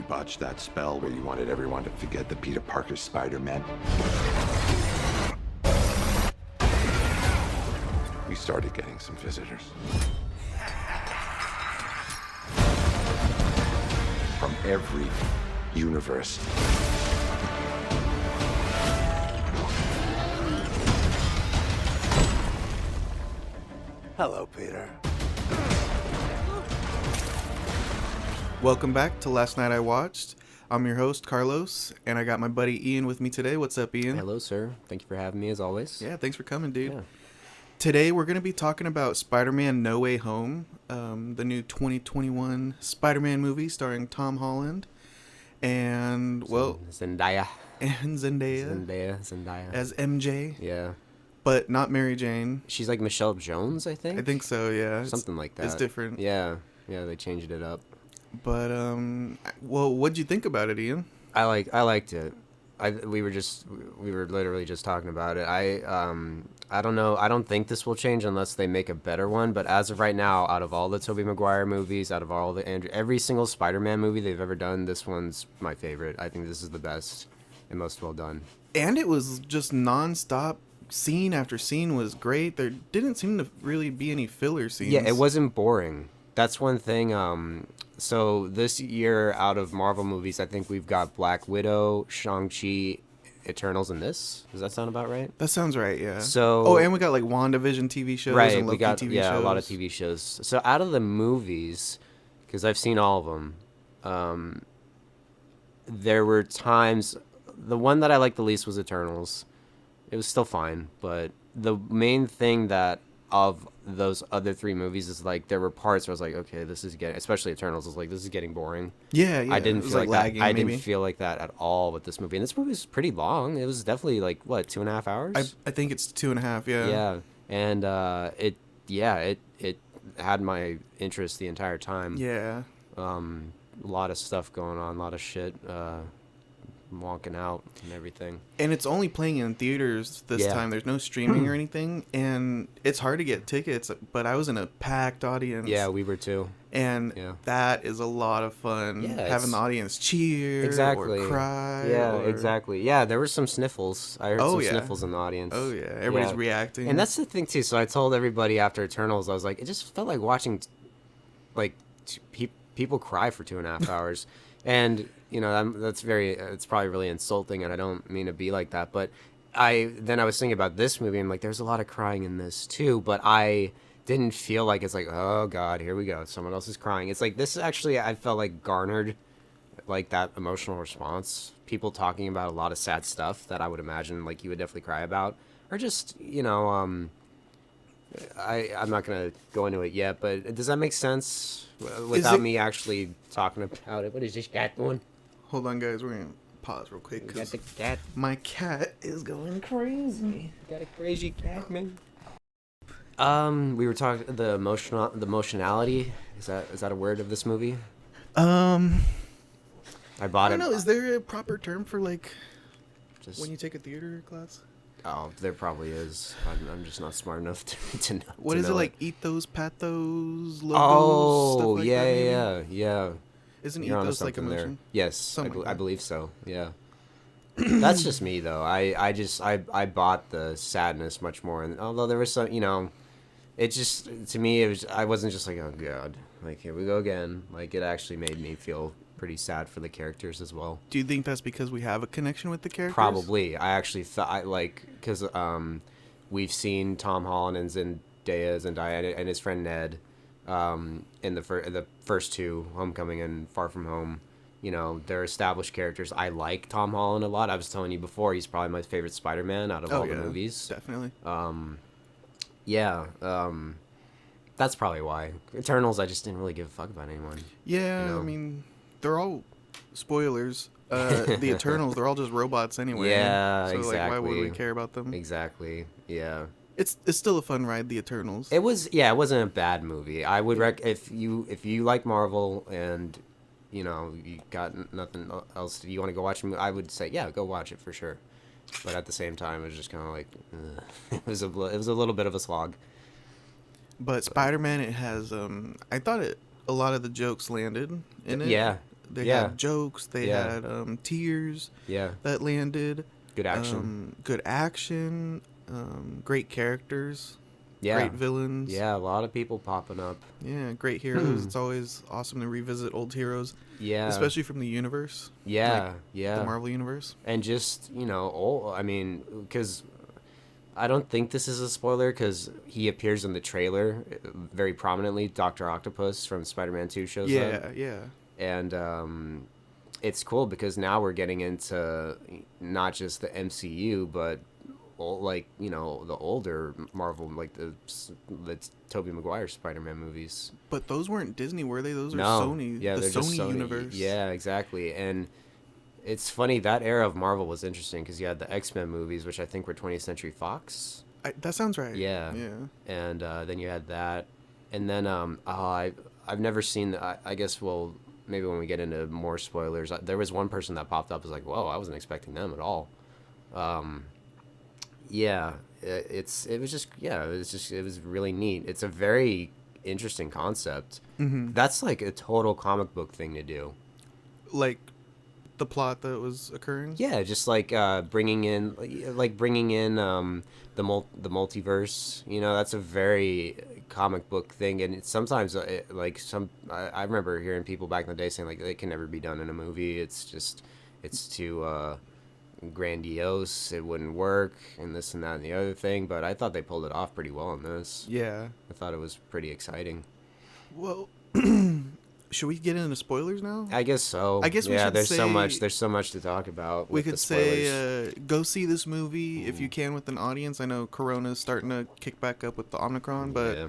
botched that spell where you wanted everyone to forget that Peter Parker's Spider-Man. We started getting some visitors. From every universe. Hello, Peter. Welcome back to Last Night I Watched. I'm your host, Carlos, and I got my buddy Ian with me today. What's up, Ian? Hello, sir. Thank you for having me, as always. Yeah, thanks for coming, dude. Yeah. Today, we're going to be talking about Spider-Man No Way Home, the new 2021 Spider-Man movie starring Tom Holland and, well... Zendaya. And Zendaya. As MJ. Yeah. But not Mary Jane. She's like Michelle Jones, I think? I think so, yeah. Something like that. It's different. Yeah. Yeah, they changed it up. But, well, what'd you think about it, Ian? I liked it. We were literally just talking about it. I don't know. I don't think this will change unless they make a better one. But as of right now, out of all the Tobey Maguire movies, out of all the every single Spider-Man movie they've ever done, this one's my favorite. I think this is the best and most well done. And it was just nonstop. Scene after scene was great. There didn't seem to really be any filler scenes. Yeah, it wasn't boring. That's one thing. So this year, out of Marvel movies, I think we've got Black Widow, Shang-Chi, Eternals, and this. Does that sound about right? That sounds right, yeah. So, and we got like WandaVision TV shows, right? And Loki we got TV shows. a lot of TV shows. So out of the movies, because I've seen all of them, there were times. The one that I liked the least was Eternals. It was still fine, but the main thing that of those other three movies is like there were parts where I was like, okay, this is getting, especially Eternals, I was like, this is getting boring. Yeah. I didn't feel like lagging, that. I maybe. didn't feel like that at all with this movie. And this movie was pretty long. It was definitely like what, 2.5 hours? I think it's 2.5. Yeah. Yeah, and it had my interest the entire time. Yeah. A lot of stuff going on, a lot of shit. Walking out and everything, and it's only playing in theaters this time. There's no streaming or anything, and it's hard to get tickets, but I was in a packed audience. Yeah, we were too, and that is a lot of fun. Having the audience cheer or cry. Exactly. Yeah, there were some sniffles. I heard some sniffles in the audience. Oh yeah, everybody's reacting, and that's the thing too. So I told everybody after Eternals, I was like, it just felt like watching like people cry for 2.5 hours. And you know, it's probably really insulting, and I don't mean to be like that, but I was thinking about this movie, and like there's a lot of crying in this too, but I didn't feel like it's like, oh god, here we go, someone else is crying. It's like this actually, I felt like garnered like that emotional response, people talking about a lot of sad stuff that I would imagine like you would definitely cry about, or just, you know, I'm not gonna go into it yet, but does that make sense without me actually talking about it? What is this cat doing? Hold on, guys. We're gonna pause real quick because the cat. My cat is going crazy. Got a crazy cat, man. We were talking the emotionality. Is that a word of this movie? I bought it. I don't know. Is there a proper term for like when you take a theater class? Oh, there probably is. I'm just not smart enough to know. What is it like? Ethos, pathos, logos. Oh, stuff like that, yeah. Isn't You're ethos like emotion? There. Yes, I believe so. Yeah. That's just me though. I bought the sadness much more, and although there was some, you know, it just, to me it was, I wasn't just like, oh god, like here we go again. Like it actually made me feel pretty sad for the characters as well. Do you think that's because we have a connection with the characters? Probably. I actually thought, like, because we've seen Tom Hollands and Zendaya and his friend Ned in the first two, Homecoming and Far From Home. You know, they're established characters. I like Tom Holland a lot. I was telling you before, he's probably my favorite Spider-Man out of all the movies. Definitely. That's probably why. Eternals, I just didn't really give a fuck about anyone. Yeah, you know? I mean, they're all spoilers. The Eternals, they're all just robots anyway. Yeah, so, exactly. Like, why would we care about them? Exactly. Yeah. It's still a fun ride, The Eternals. It was. Yeah, it wasn't a bad movie. I would if you like Marvel and you know you got nothing else, you want to go watch a movie, I would say go watch it for sure. But at the same time, it was just kind of like it was a little bit of a slog. But Spider-Man, it has I thought a lot of the jokes landed in it. Yeah. They Yeah. had jokes. They Yeah. had tears Yeah. that landed. Good action. Good action. Great characters. Yeah. Great villains. Yeah, a lot of people popping up. Yeah, great heroes. It's always awesome to revisit old heroes, Yeah. especially from the universe. Yeah. Like, yeah. the Marvel universe. And just, I mean, because I don't think this is a spoiler because he appears in the trailer very prominently. Dr. Octopus from Spider-Man 2 shows up. Yeah. And it's cool because now we're getting into not just the MCU, but the older Marvel, like the Tobey Maguire Spider-Man movies. But those weren't Disney, were they? Those are No. Sony. Yeah, the they're just Sony universe. Yeah, exactly. And it's funny, that era of Marvel was interesting because you had the X-Men movies, which I think were 20th Century Fox. That sounds right. Yeah. And then you had that. And then I've never seen, I guess, well, maybe when we get into more spoilers, there was one person that popped up, was like, whoa, I wasn't expecting them at all. Yeah, it was really neat. It's a very interesting concept. Mm-hmm. That's like a total comic book thing to do. Like the plot that was occurring. Yeah, just like bringing in the multiverse. That's a very comic book thing, and it's sometimes I remember hearing people back in the day saying like it can never be done in a movie. It's too grandiose, it wouldn't work, and this and that and the other thing, but I thought they pulled it off pretty well in this. Yeah. I thought it was pretty exciting. Well, should we get into spoilers now? I guess so. I guess we yeah, should there's say, so much to talk about. We with could the spoilers. say go see this movie if you can with an audience. I know Corona's starting to kick back up with the Omicron, but Yeah.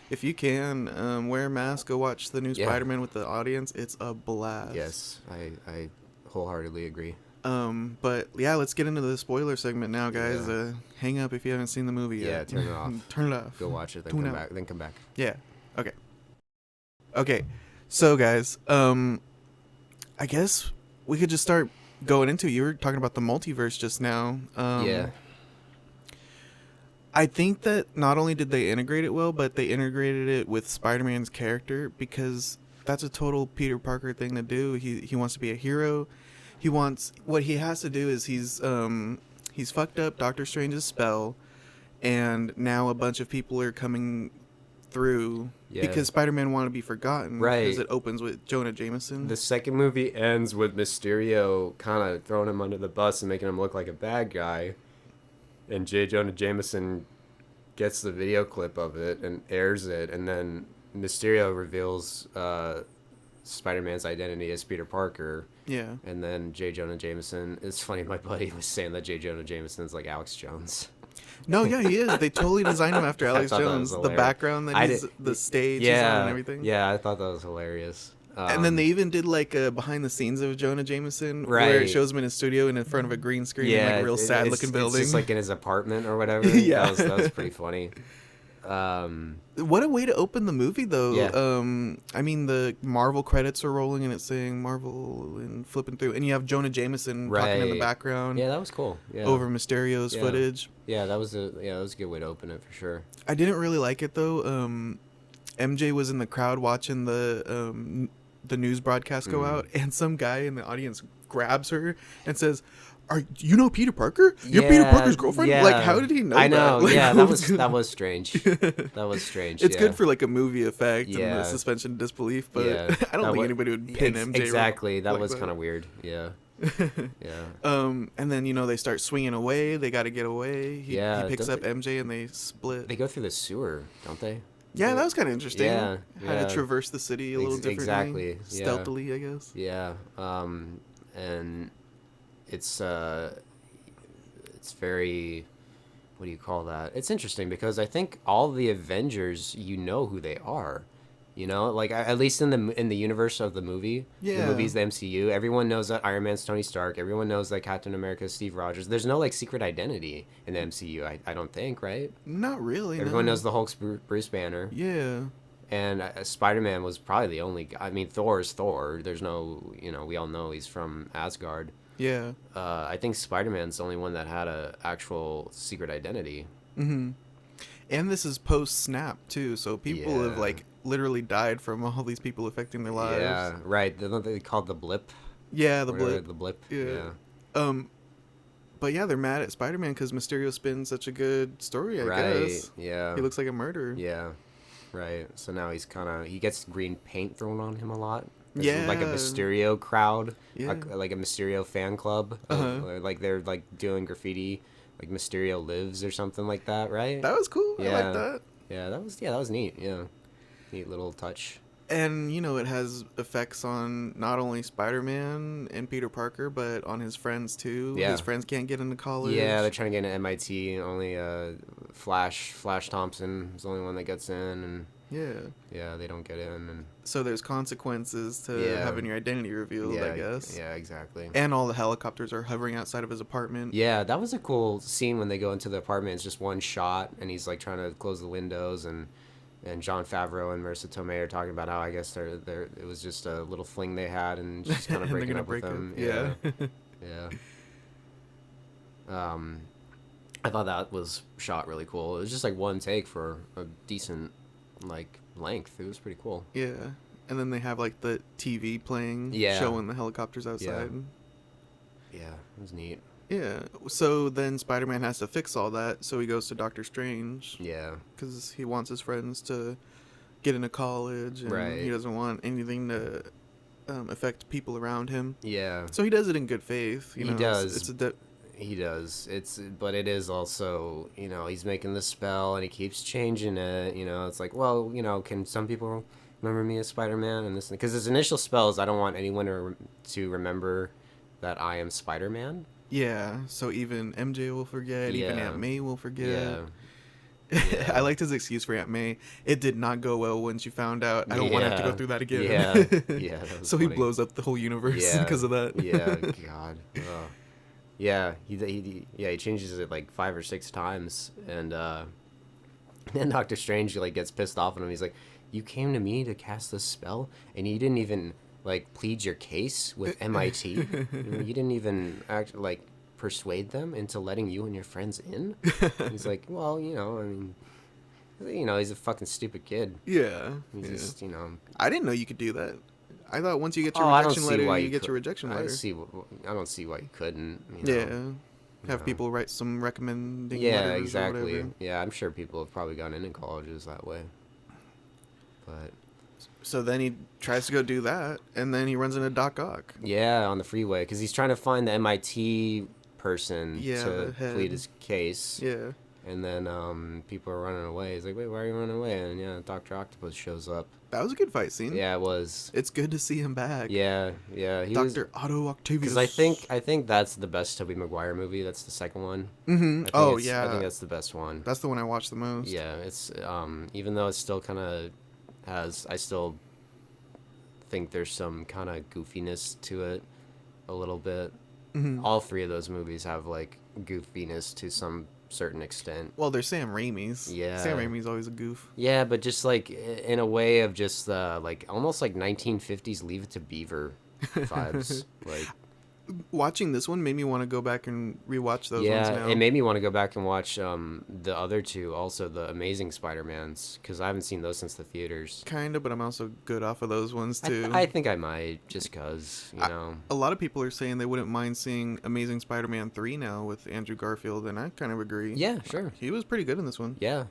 if you can, wear a mask, go watch the new Yeah. Spider-Man with the audience. It's a blast. Yes, I wholeheartedly agree. But yeah, let's get into the spoiler segment now, guys. Yeah. Hang up if you haven't seen the movie Yeah, yet. turn it off. Turn it off. Go watch it, then Tune come out. back. Then come back. Yeah. Okay. So, guys, I guess we could just start going into it. You were talking about the multiverse just now. Yeah. I think that not only did they integrate it well, but they integrated it with Spider-Man's character, because that's a total Peter Parker thing to do. He wants to be a hero. What he has to do is he's fucked up Doctor Strange's spell, and now a bunch of people are coming through because Spider-Man wanted to be forgotten. Right. Because it opens with Jonah Jameson. The second movie ends with Mysterio kind of throwing him under the bus and making him look like a bad guy. And J. Jonah Jameson gets the video clip of it and airs it. And then Mysterio reveals Spider-Man's identity as Peter Parker. Yeah. And then J. Jonah Jameson... It's funny, my buddy was saying that J. Jonah Jameson is like Alex Jones. No, yeah, he is. They totally designed him after Alex thought that was Jones. The hilarious. background that the stage is on and everything. Yeah, I thought that was hilarious. And then they even did like a behind the scenes of Jonah Jameson, where Right. it shows him in a studio and in front of a green screen in like a real sad looking building. It's just like in his apartment or whatever. Yeah. That was pretty funny. What a way to open the movie, though. Yeah. I mean, the Marvel credits are rolling and it's saying Marvel and flipping through, and you have Jonah Jameson talking in the Right. background. Yeah, that was cool. Yeah. Over Mysterio's Yeah. footage. Yeah, that was a good way to open it for sure. I didn't really like it though. MJ was in the crowd watching the news broadcast go out, and some guy in the audience grabs her and says, "You know Peter Parker? You're Peter Parker's girlfriend?" Yeah. Like, how did he know I know. that? Like, Yeah, that was strange. That was strange. It's yeah. good for like a movie effect and Yeah. the suspension of disbelief, but Yeah. I don't That think wa- anybody would pin MJ. Exactly. That like was kind of weird. Yeah. Yeah. And then they start swinging away. They got to get away. He picks don't up MJ and they split. They go through the sewer, don't they? Yeah, that was kind of interesting. Yeah, How yeah. to traverse the city a little differently. Exactly. Yeah. Stealthily, I guess. Yeah. And it's very, what do you call that? It's interesting because I think all the Avengers, you know who they are. Like at least in the universe of the movie, the movies, the MCU, everyone knows that Iron Man's Tony Stark. Everyone knows that Captain America's Steve Rogers. There's no like secret identity in the MCU. I don't think, right? Not really. Everyone no. knows the Hulk's Bruce Banner. Yeah. And Spider-Man was probably the only guy. I mean, Thor is Thor. There's no, we all know he's from Asgard. Yeah. I think Spider-Man's the only one that had a actual secret identity. Mm-hmm. And this is post-snap, too, so people have, like, literally died from all these people affecting their lives. Yeah, right. They called the blip. Yeah, the Whatever, blip. The blip. Yeah. Yeah. But yeah, they're mad at Spider-Man because Mysterio spins such a good story, I Right. guess. Yeah. He looks like a murderer. Yeah. Right. So now he gets green paint thrown on him a lot. Yeah. Like a Mysterio crowd. Yeah. Like a Mysterio fan club. Like they're like doing graffiti, like Mysterio lives or something like that, right? That was cool. Yeah. I like that. Yeah, that was neat. Yeah. Neat little touch. And, it has effects on not only Spider-Man and Peter Parker, but on his friends, too. Yeah. His friends can't get into college. Yeah, they're trying to get into MIT. Only Flash Thompson is the only one that gets in, and yeah, they don't get in. And so there's consequences to having your identity revealed, I guess. Yeah, exactly. And all the helicopters are hovering outside of his apartment. Yeah, that was a cool scene when they go into the apartment. It's just one shot, and he's like trying to close the windows, and Jon Favreau and Marissa Tomei are talking about how I guess they're it was just a little fling they had, and just kind of breaking up with them. Yeah. Yeah. I thought that was shot really cool. It was just like one take for a decent like length. It was pretty cool. Yeah. And then they have like the TV playing, showing the helicopters outside. Yeah, it was neat. Yeah. So then Spider-Man has to fix all that, so he goes to Doctor Strange. Yeah. Because he wants his friends to get into college, and he doesn't want anything to affect people around him. Yeah. So he does it in good faith. He does. He does. But it is also, he's making the spell and he keeps changing it. It's like, well, can some people remember me as Spider-Man and this? Because his initial spell is I don't want anyone to remember that I am Spider-Man. Yeah. So even MJ will forget. Even Aunt May will forget. Yeah. I liked his excuse for Aunt May. It did not go well when she found out. I don't want to have to go through that again. Yeah. Yeah. That was so funny. he blows up the whole universe because of that. Yeah. God. Oh. Yeah. He changes it like 5 or 6 times, and then Doctor Strange like gets pissed off at him. He's like, "You came to me to cast this spell, and you didn't even like plead your case with MIT. You didn't even persuade them into letting you and your friends in." He's like, well, I mean, he's a fucking stupid kid. Yeah. He's just, I didn't know you could do that. I thought once you get your I rejection don't see letter, why you you get could. your rejection letter. I don't see why you couldn't. Have people write some recommending Yeah, letters or exactly. whatever. Yeah, I'm sure people have probably gone into colleges that way. But so then he tries to go do that, and then he runs into Doc Ock. yeah, on the freeway because he's trying to find the MIT person to the head. plead his case. Yeah. And then people are running away. He's like, wait, why are you running away? And Dr. Octopus shows up. That was a good fight scene. Yeah, it was. It's good to see him back. Yeah. He Dr. Otto Octavius. Because I think that's the best Tobey Maguire movie. That's the second one. Mm-hmm. Oh, yeah. I think that's the best one. That's the one I watched the most. Yeah, it's even though it still kind of has, I still think there's some kind of goofiness to it a little bit. Mm-hmm. All 3 of those movies have like goofiness to some certain extent. Well, they're Sam Raimi's. Yeah. Sam Raimi's always a goof. Yeah, but just like in a way of just like almost like 1950s Leave It to Beaver vibes. Like watching this one made me want to go back and rewatch those ones now. It made me want to go back and watch the other 2, also the Amazing Spider-Mans, because I haven't seen those since the theaters. Kind of, but I'm also good off of those ones too. I think I might, just because, A lot of people are saying they wouldn't mind seeing Amazing Spider-Man 3 now with Andrew Garfield, and I kind of agree. Yeah, sure. He was pretty good in this one. Yeah,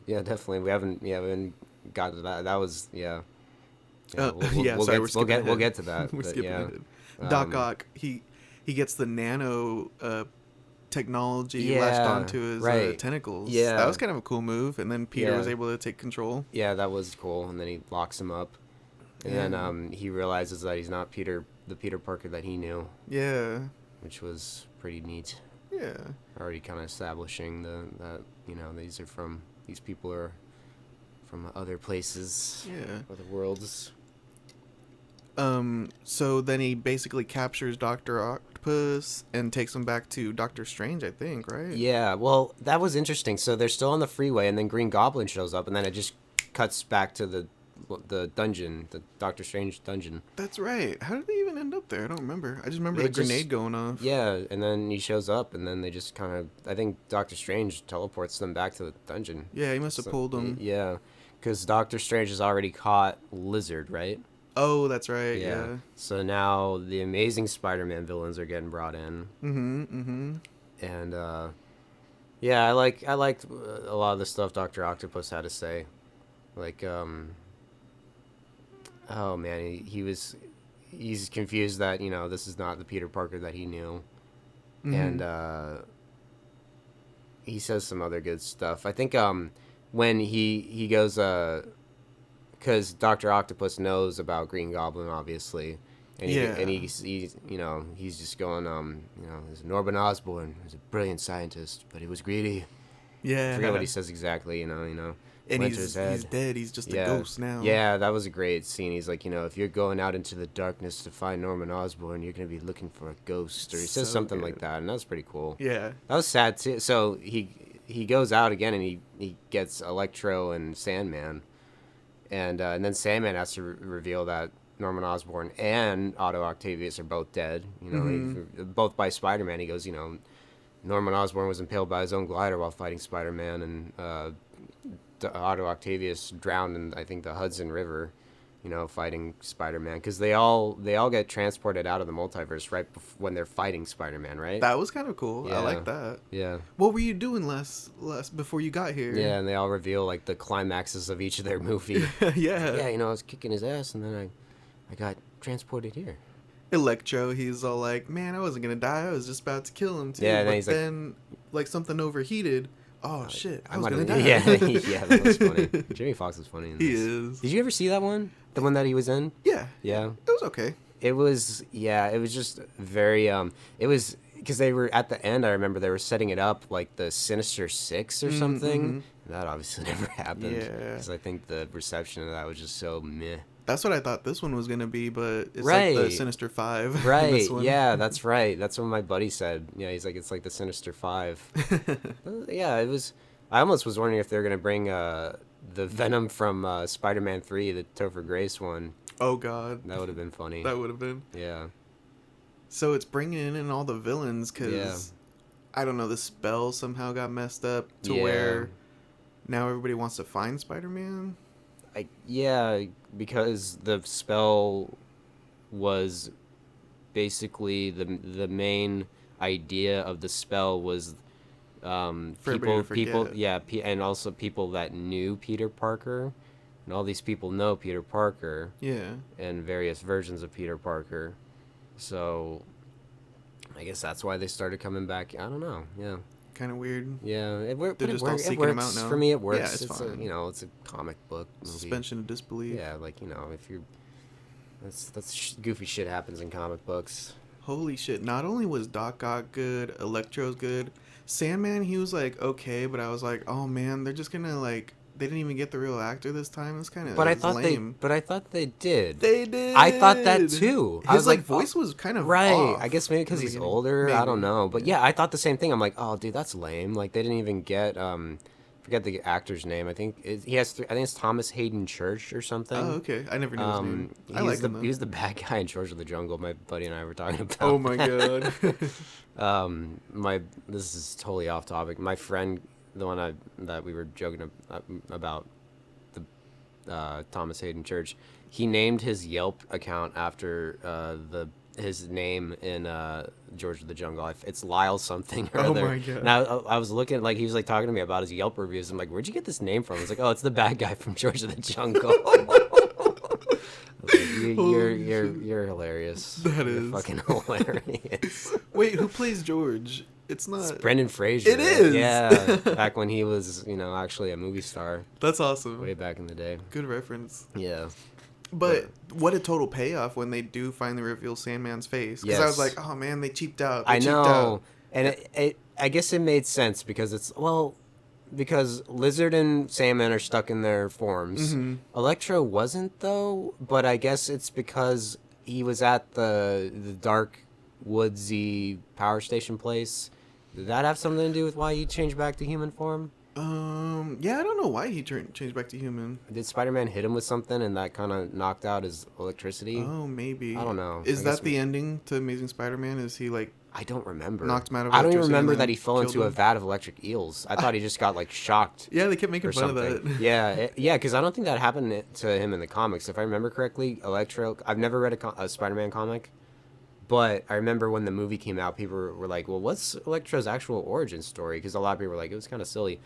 definitely. We haven't got to that. That was, sorry, we'll get to that. We're but, skipping yeah. ahead. Doc Ock, he gets the nano technology latched onto his tentacles. Yeah. That was kind of a cool move, and then Peter was able to take control. Yeah, that was cool, and then he locks him up. And then he realizes that he's not the Peter Parker that he knew. Yeah. Which was pretty neat. Yeah. Already kind of establishing that these people are from other places. Yeah. Other worlds. So then he basically captures Dr. Octopus and takes him back to Doctor Strange, I think, right? Yeah, well, that was interesting. So they're still on the freeway, and then Green Goblin shows up, and then it just cuts back to the dungeon, the Doctor Strange dungeon. That's right. How did they even end up there? I don't remember. I just remember the grenade going off. Yeah, and then he shows up, and then they just kind of... I think Doctor Strange teleports them back to the dungeon. Yeah, he must have pulled them. Yeah, Because Doctor Strange has already caught Lizard, right? Oh, that's right. Yeah. So now the Amazing Spider-Man villains are getting brought in. And yeah, I liked a lot of the stuff Dr. Octopus had to say. Like, oh man, he's confused that, you know, this is not the Peter Parker that he knew. And he says some other good stuff. I think when he goes, because Dr. Octopus knows about Green Goblin, obviously. And he's you know, he's just going, you know, there's Norman Osborn, who's a brilliant scientist, but he was greedy. Yeah. I forget what he says exactly, you know. And he's dead. He's just a ghost now. Yeah, that was a great scene. He's like, you know, if you're going out into the darkness to find Norman Osborn, you're going to be looking for a ghost. Or he says something like that, and that was pretty cool. Yeah. That was sad, too. So he goes out again, and he gets Electro and Sandman. And then Sandman has to reveal that Norman Osborn and Otto Octavius are both dead. You know, both by Spider-Man. He goes, you know, Norman Osborn was impaled by his own glider while fighting Spider-Man, and Otto Octavius drowned in, I think, the Hudson River, you know, fighting Spider-Man, because they all get transported out of the multiverse right when they're fighting Spider-Man, right? That was kind of cool. Yeah. I like that. Yeah. What were you doing last before you got here? Yeah, and they all reveal like the climaxes of each of their movie. Yeah, you know, I was kicking his ass, and then I got transported here. Electro, he's all like, man, I wasn't gonna die. I was just about to kill him too. Yeah, but he's then like something overheated. Oh shit! I was gonna die. Yeah, that was funny. Jamie Foxx is funny in this. He is. Did you ever see that one? The one that he was in? Yeah. Yeah. It was okay. It was just very it was because they were at the end. I remember they were setting it up like the Sinister Six or something. That obviously never happened. Yeah. Because I think the reception of that was just so meh. That's what I thought this one was gonna be, but it's Right. like the Sinister Five. Right. This one. Yeah, that's right. That's what my buddy said. Yeah, he's like, it's like the Sinister Five. Yeah, it was. I almost was wondering if they were gonna bring the Venom from Spider-Man 3, the Topher Grace one. Oh God. That would have been funny. That would have been. Yeah. So it's bringing in all the villains because I don't know, the spell somehow got messed up to where now everybody wants to find Spider-Man. Because the spell was basically the main idea of the spell was people and also people that knew Peter Parker, and all these people know Peter Parker and various versions of Peter Parker, so I guess that's why they started coming back. I don't know. Kind of weird. Yeah, it works. They're just all seeking them out now. For me, it works. Yeah, it's fine. It's a comic book movie. Suspension of disbelief. Yeah, like, if you're... goofy shit happens in comic books. Holy shit. Not only was Doc Ock good, Electro's good, Sandman, he was like, okay, but I was like, oh man, they're just gonna like... They didn't even get the real actor this time. It's kind of lame. But I thought they did. They did. I thought that too. His I was like, voice was kind of right. off. I guess maybe because he's older. Maybe. I don't know. But yeah, I thought the same thing. I'm like, oh, dude, that's lame. Like they didn't even get forget the actor's name. I think I think it's Thomas Hayden Church or something. Oh, okay. I never knew his name. I like him. He was the bad guy in George of the Jungle. My buddy and I were talking about. Oh my god. This is totally off topic. My friend, the one that we were joking about. Thomas Hayden Church, he named his Yelp account after his name in George of the Jungle. It's Lyle something or other. Oh my god! Now I was looking, like, he was like talking to me about his Yelp reviews. I'm like, where'd you get this name from? I was like, oh, it's the bad guy from George of the Jungle. You're hilarious. You're is fucking hilarious. Wait, who plays George? It's not. It's Brendan Fraser. It is. Yeah, back when he was, actually a movie star. That's awesome. Way back in the day. Good reference. Yeah. But what a total payoff when they do finally reveal Sandman's face. Because I was like, oh man, they cheaped out. I know. And I guess it made sense because because Lizard and Sandman are stuck in their forms. Mm-hmm. Electro wasn't, though, but I guess it's because he was at the dark, woodsy power station place. Did that have something to do with why he changed back to human form? Yeah, I don't know why he changed back to human. Did Spider-Man hit him with something and that kind of knocked out his electricity? Oh, maybe. I don't know. Is I guess that the ending to Amazing Spider-Man? Is he like I don't remember. knocked him out of I don't even electricity and remember then that he fell killed into a him? vat of electric eels. I thought he just got like shocked. Yeah, they kept making Or fun something. of that. Yeah, because I don't think that happened to him in the comics. If I remember correctly, Electro. I've never read a Spider-Man comic, but I remember when the movie came out, people were like, "Well, what's Electro's actual origin story?" Because a lot of people were like, "It was kind of silly,"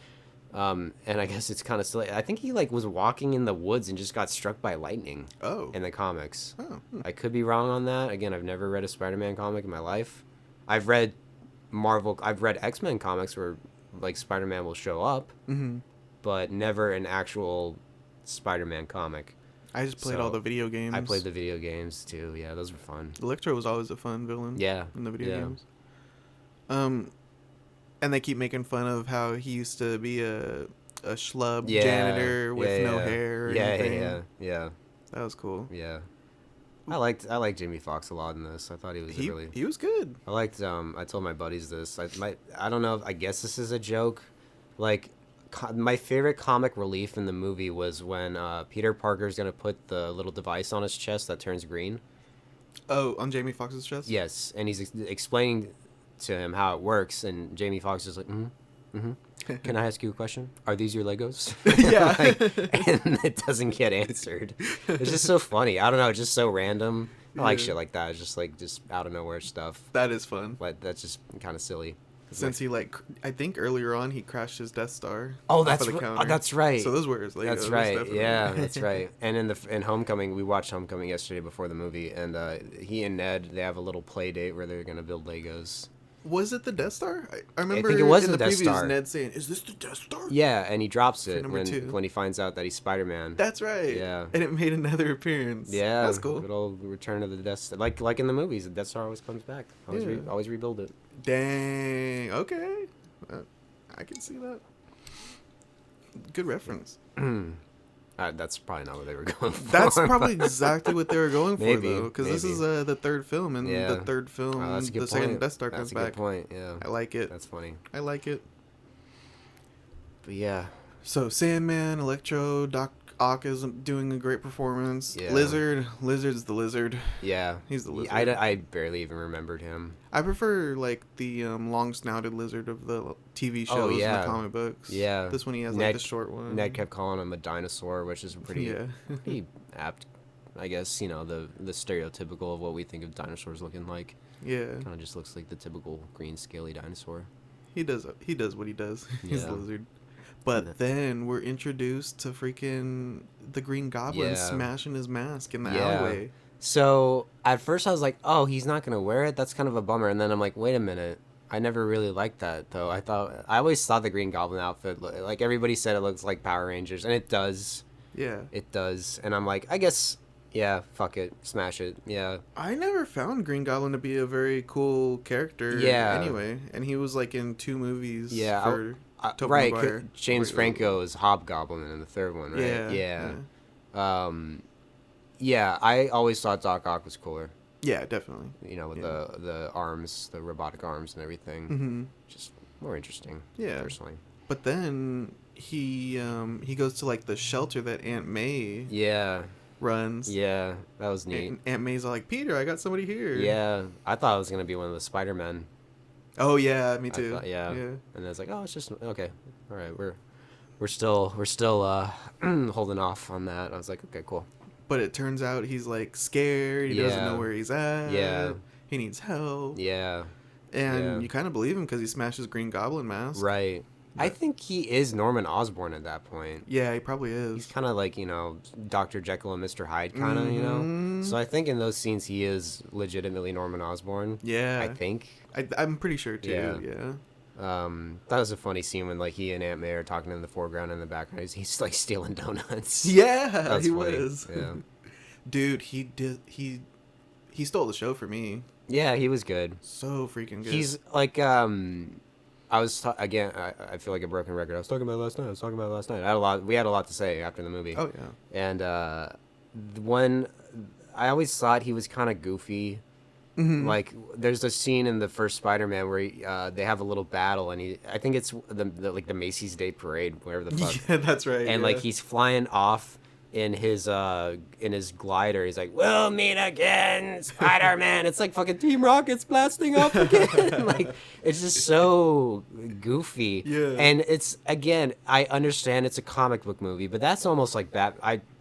and I guess it's kind of silly. I think he like was walking in the woods and just got struck by lightning. Oh. In the comics. Oh. I could be wrong on that. Again, I've never read a Spider-Man comic in my life. I've read X-Men comics where like Spider-Man will show up, but never an actual Spider-Man comic. I just played all the video games. I played the video games too. Yeah, those were fun. Electro was always a fun villain. Yeah. In the video games. And they keep making fun of how he used to be a schlub janitor with no hair or anything. Yeah. That was cool. Yeah. I liked Jamie Foxx a lot in this. I thought he was He was good. I liked I told my buddies this. I don't know, I guess this is a joke. Like my favorite comic relief in the movie was when Peter Parker's going to put the little device on his chest that turns green. Oh, on Jamie Foxx's chest? Yes, and he's explaining to him how it works, and Jamie Foxx is like, can I ask you a question? Are these your Legos? Yeah. And it doesn't get answered. It's just so funny. I don't know, it's just so random. I like shit like that. It's just like just out of nowhere stuff. That is fun. But that's just kind of silly. Since he I think earlier on he crashed his Death Star. Oh, off of the counter. that's right. So those were his Legos. That's right. Definitely. Yeah, that's right. And in Homecoming, we watched Homecoming yesterday before the movie, and he and Ned, they have a little play date where they're gonna build Legos. Was it the Death Star? I remember think it was in the the Death previews Star. Ned saying, "Is this the Death Star?" Yeah, and he drops it number 2. when he finds out that he's Spider-Man. That's right. Yeah. And it made another appearance. Yeah, That's cool. Good old return of the Death Star. Like in the movies, the Death Star always comes back. Always rebuild it. Dang. Okay. I can see that. Good reference. That's probably not what they were going for. That's probably exactly what they were going for, Maybe, though. Because this is the third film, and the third film, that's a good the second point. Death Star comes back. That's a good point, yeah. I like it. That's funny. I like it. But yeah. So Sandman, Electro, Doc Ock is doing a great performance. Yeah. Lizard's the Lizard. Yeah. He's the Lizard. I barely even remembered him. I prefer like the long-snouted lizard of the TV shows and the comic books. Yeah. This one he has like the short one. Ned kept calling him a dinosaur, which is pretty apt. I guess, the stereotypical of what we think of dinosaurs looking like. Yeah. Kind of just looks like the typical green scaly dinosaur. He does what he does. He's the lizard. But then we're introduced to freaking the Green Goblin smashing his mask in the alleyway. So at first I was like, oh, he's not going to wear it? That's kind of a bummer. And then I'm like, wait a minute. I never really liked that, though. I always thought the Green Goblin outfit, like everybody said, it looks like Power Rangers. And it does. Yeah. It does. And I'm like, I guess, yeah, fuck it. Smash it. Yeah. I never found Green Goblin to be a very cool character anyway. And he was like in 2 movies for... right, James Franco is Hobgoblin in the third one, right? Yeah. I always thought Doc Ock was cooler. Yeah, definitely. With the arms, the robotic arms and everything. Mm-hmm. Just more interesting. Yeah, personally. But then he goes to like the shelter that Aunt May runs. Yeah, that was neat. And Aunt May's all like, Peter, I got somebody here. Yeah, I thought it was gonna be one of the Spider-Men. Oh yeah, me too. And I was like, oh, it's just okay. All right, we're still holding off on that. I was like, okay, cool. But it turns out he's like scared. He doesn't know where he's at. Yeah, he needs help. Yeah, and you kind of believe him because he smashes Green Goblin mask. Right. But I think he is Norman Osborn at that point. Yeah, he probably is. He's kind of like, Dr. Jekyll and Mr. Hyde kind of, So I think in those scenes he is legitimately Norman Osborn. Yeah. I think. I'm pretty sure too, yeah. That was a funny scene when like he and Aunt May are talking in the foreground and in the background. He's like stealing donuts. Yeah, he was. Yeah. Dude, he stole the show for me. Yeah, he was good. So freaking good. He's like, I feel like a broken record. I was talking about it last night. We had a lot to say after the movie. Oh yeah. And when I always thought he was kind of goofy, Like, there's a scene in the first Spider-Man where they have a little battle, and I think it's the Macy's Day Parade, wherever the fuck. Yeah, that's right. And like he's flying off in his glider. He's like, "We'll meet again, Spider-Man." It's like fucking Team Rocket's blasting off again. Like, it's just so goofy. Yeah. And it's, again, I understand it's a comic book movie, but that's almost like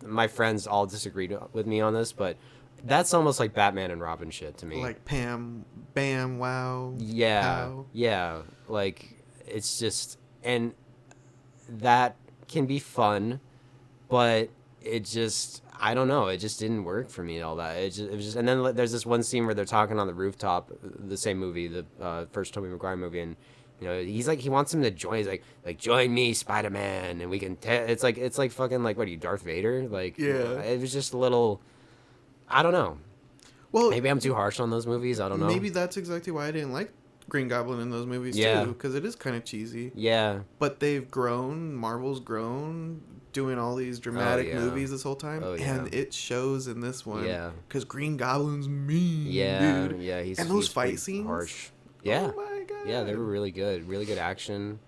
my friends all disagreed with me on this, but that's almost like Batman and Robin shit to me. Like Pam, Bam, Wow. Yeah. Pow. Yeah. Like, it's just, and that can be fun, but it just, I don't know, it just didn't work for me, all that. It was just, and then there's this one scene where they're talking on the rooftop, the same movie, the first Tobey Maguire movie, and he's like, he wants him to join. He's like join me, Spider-Man, and we can. It's like fucking, like, what are you, Darth Vader? Like, Yeah. It was just a little, I don't know. Well, Maybe I'm too harsh on those movies. I don't know. maybe that's exactly why I didn't like Green Goblin in those movies Yeah. too, because it is kind of cheesy. Yeah. But they've grown. Marvel's grown, doing all these dramatic yeah. movies this whole time, Oh, yeah. and it shows in this one. Yeah. Because Green Goblin's mean, Yeah. dude. Yeah. He's and those he's fight pretty scenes. harsh. Yeah. Oh my god. Yeah, they were really good. Really good action.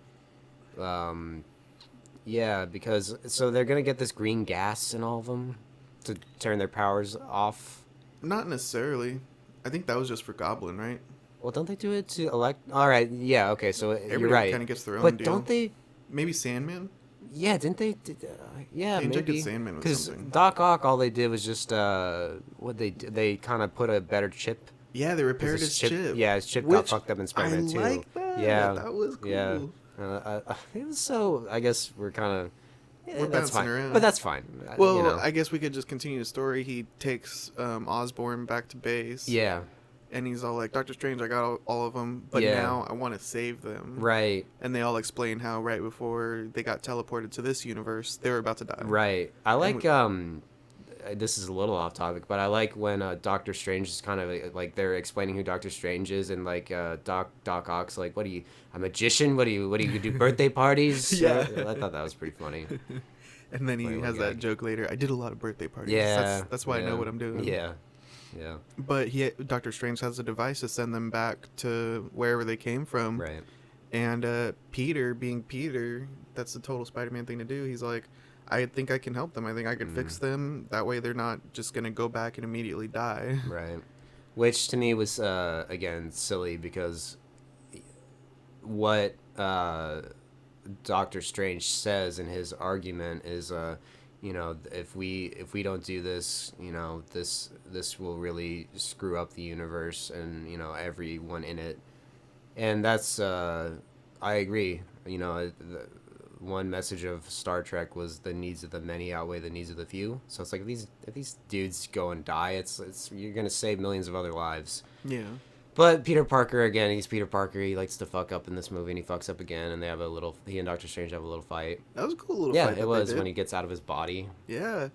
Yeah, because so they're gonna get this green gas in all of them to turn their powers off. Not necessarily. I think that was just for Goblin, right? Well, don't they do it to elect? All right, yeah, okay, so you're Everybody right. kind of gets their own But deal. don't they? Maybe Sandman. Yeah, didn't they? Yeah, They injected maybe. Sandman with Because something. Doc Ock, all they did was just what they kind of put a better chip. Yeah, they repaired his chip. Yeah, his chip got Which fucked up in Spider-Man I 2. like that. Yeah, That was cool. Yeah, it was so. I guess we're kind of. We're that's bouncing fine. around. But that's fine. Well, I guess we could just continue the story. He takes Osborn back to base. yeah, And he's all like, Doctor Strange, I got all of them, but Yeah. now I want to save them. right, And they all explain how right before they got teleported to this universe, they were about to die. right. I like this is a little off topic, but I like when Doctor Strange is kind of like they're explaining who Doctor Strange is, and like Doc Ock's like, "What are you, a magician? What do you do birthday parties?" Yeah. I thought that was pretty funny. And then he Wait, has what that gag? joke later. I did a lot of birthday parties. Yeah, That's why I know yeah, what I'm doing. Yeah, yeah, But Doctor Strange has a device to send them back to wherever they came from. right. And Peter, being Peter, that's the total Spider-Man thing to do. He's like, I think I can help them. I think I can fix them. That way they're not just going to go back and immediately die. Right. Which to me was, again, silly because what Doctor Strange says in his argument is, if we don't do this, this will really screw up the universe and, everyone in it. And that's, I agree. One message of Star Trek was the needs of the many outweigh the needs of the few. So it's like if these dudes go and die, it's you're gonna save millions of other lives. Yeah. But Peter Parker, again, he's Peter Parker. He likes to fuck up in this movie, and he fucks up again. And he and Doctor Strange have a little fight. That was a cool little Yeah, fight. it was when he gets out of his body. Yeah.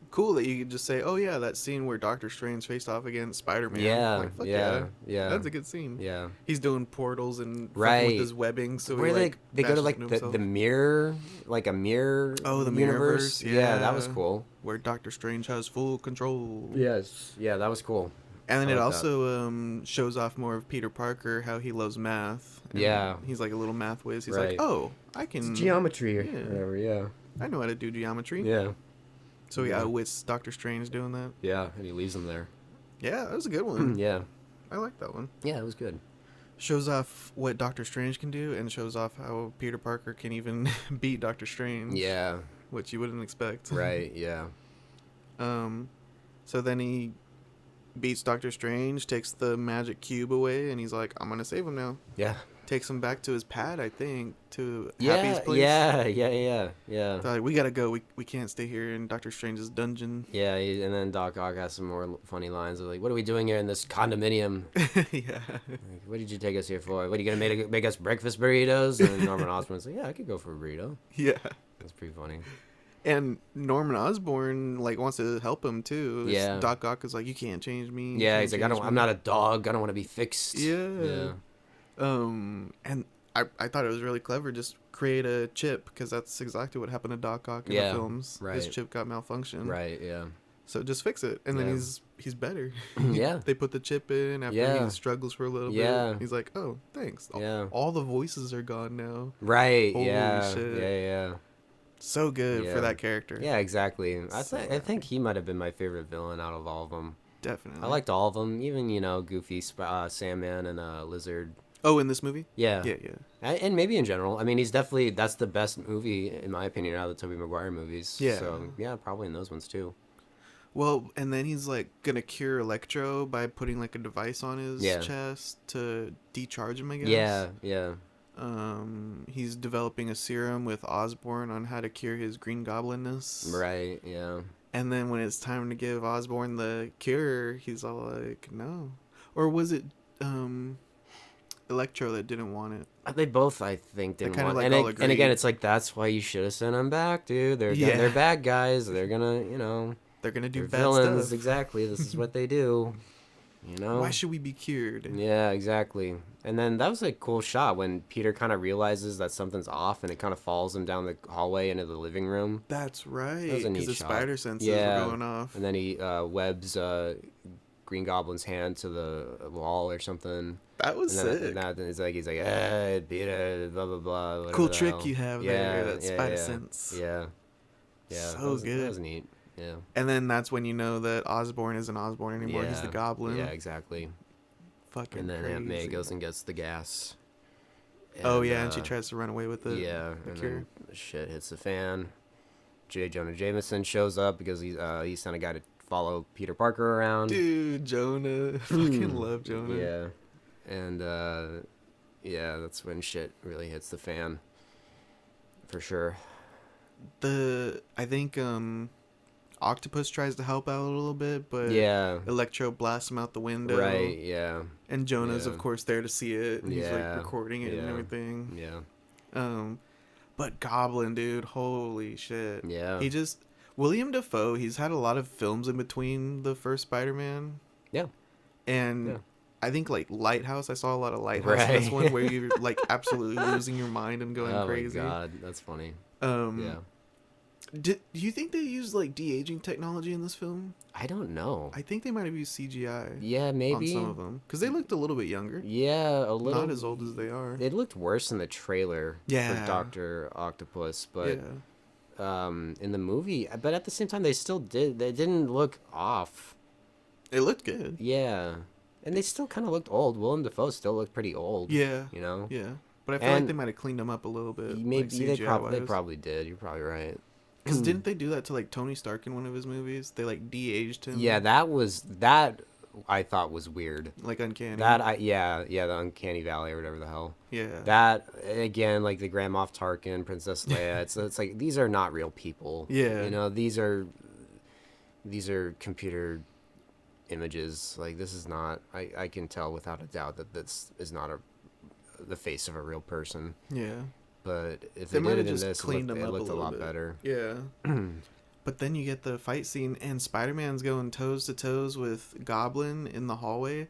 Cool that you could just say, oh, yeah, that scene where Doctor Strange faced off against Spider-Man. Yeah, Like, fuck yeah. That's a good scene. Yeah. He's doing portals and fucking Right. with his webbing. So Where he, they go to bashes like into the himself. mirror, like a mirror. Oh, the universe. Mirrorverse, Yeah, that was yeah. cool. Where Doctor Strange has full control. Yes. Yeah, that was cool. And then I it like also shows off more of Peter Parker, how he loves math. And Yeah. He's like a little math whiz. He's Right. like, oh, I can... Geometry or Yeah. whatever. Yeah. I know how to do geometry. Yeah. So he Yeah. outwits Doctor Strange doing that. Yeah, and he leaves him there. Yeah, that was a good one. Yeah. I like that one. Yeah, it was good. Shows off what Doctor Strange can do, and shows off how Peter Parker can even beat Doctor Strange. Yeah. Which you wouldn't expect. Right. Yeah. So then he beats Doctor Strange, takes the magic cube away, and he's like, I'm gonna save him now. Yeah. Takes him back to his pad, I think, to Yeah. Happy's place. Yeah. They're like, we gotta go. We can't stay here in Doctor Strange's dungeon. Yeah. And then Doc Ock has some more funny lines of like, "What are we doing here in this condominium? Yeah. Like, what did you take us here for? What are you gonna make us breakfast burritos?" And Norman Osborn's like, "Yeah, I could go for a burrito." Yeah. That's pretty funny. And Norman Osborn like wants to help him too. Yeah. Doc Ock is like, you can't change me. Yeah. He's like, I'm not a dog. I don't want to be fixed. Yeah. Yeah. And I thought it was really clever. Just create a chip because that's exactly what happened to Doc Ock in Yeah, the films. right. His chip got malfunctioned. Right. Yeah. So just fix it, and then Yeah. he's better. Yeah. They put the chip in after Yeah. he struggles for a little Yeah. bit. He's like, "Oh, thanks." Yeah. All the voices are gone now. Right. Holy Yeah. shit. Yeah. So good for Yeah. that character. Yeah. Exactly. So I think he might have been my favorite villain out of all of them. Definitely. I liked all of them, even Goofy, Sandman, and Lizard. Oh, in this movie? Yeah. Yeah. And maybe in general. I mean, that's the best movie in my opinion out of the Tobey Maguire movies. Yeah. So yeah, probably in those ones too. Well, and then he's like gonna cure Electro by putting like a device on his chest to decharge him, I guess. Yeah. He's developing a serum with Osborn on how to cure his Green Goblinness. Right. Yeah. And then when it's time to give Osborn the cure, he's all like, "No," or was it Electro that didn't want it? They both, I think, didn't kinda, want. like, And, all and again, agreed. it's like that's why you should have sent them back, dude. They're Yeah. they're bad guys. They're gonna They're gonna do they're bad villains. stuff. Exactly. This is what they do. Why should we be cured? Yeah, exactly. And then that was a cool shot when Peter kind of realizes that something's off, and it kind of follows him down the hallway into the living room. That's right. That was a Because neat the shot. spider senses Yeah. were going off. And then he webs Green Goblin's hand to the wall or something. That was And then sick. he's like, hey, Peter, blah blah blah. whatever Cool the trick hell. you have there. That spider sense. Yeah. So that good. was neat. Yeah. And then that's when you know that Osborn isn't Osborn anymore. He's the Goblin. Yeah, exactly. Fucking And then crazy. Aunt May goes and gets the gas. Oh yeah, and she tries to run away with the Yeah, the and cure. then shit hits the fan. J. Jonah Jameson shows up because he sent a guy to follow Peter Parker around. Dude, Jonah. Fucking love Jonah. Yeah, and that's when shit really hits the fan. For sure. I think Octopus tries to help out a little bit, but Yeah. Electro blasts him out the window. Right. Yeah. And Jonah's Yeah. of course there to see it. And he's like Yeah. recording it and Yeah. everything. Yeah. But Goblin, dude, holy shit. Yeah. William Dafoe, he's had a lot of films in between the first Spider-Man. Yeah. And Yeah. I think like Lighthouse, I saw a lot of Lighthouse in this Right. one where you're like absolutely losing your mind and going crazy. Oh my god, that's funny. Yeah. Yeah. Do you think they used like de-aging technology in this film? I don't know. I think they might have used CGI Yeah, maybe. on some of them because they looked a little bit younger. Yeah, a little. Not as old as they are. It looked worse in the trailer Yeah. for Doctor Octopus, but Yeah. in the movie, but at the same time, they still did. They didn't look off. It looked good. Yeah, and they still kind of looked old. Willem Dafoe still looked pretty old. Yeah. you know. Yeah. But I feel like And they might have cleaned them up a little bit. Maybe they CGI-wise. probably did. You're probably right. Because didn't they do that to like Tony Stark in one of his movies? They like de-aged him. Yeah, that I thought was weird. Like uncanny. The Uncanny Valley or whatever the hell. Yeah. That again, like the Grand Moff Tarkin, Princess Leia. it's like these are not real people. Yeah. You know, these are computer images. Like this is not. I can tell without a doubt that this is not the face of a real person. Yeah. But if They they might did have it in just this, it cleaned looked, them it up a looked a little lot bit. better. Yeah. But then you get the fight scene, and Spider-Man's going toes to toes with Goblin in the hallway.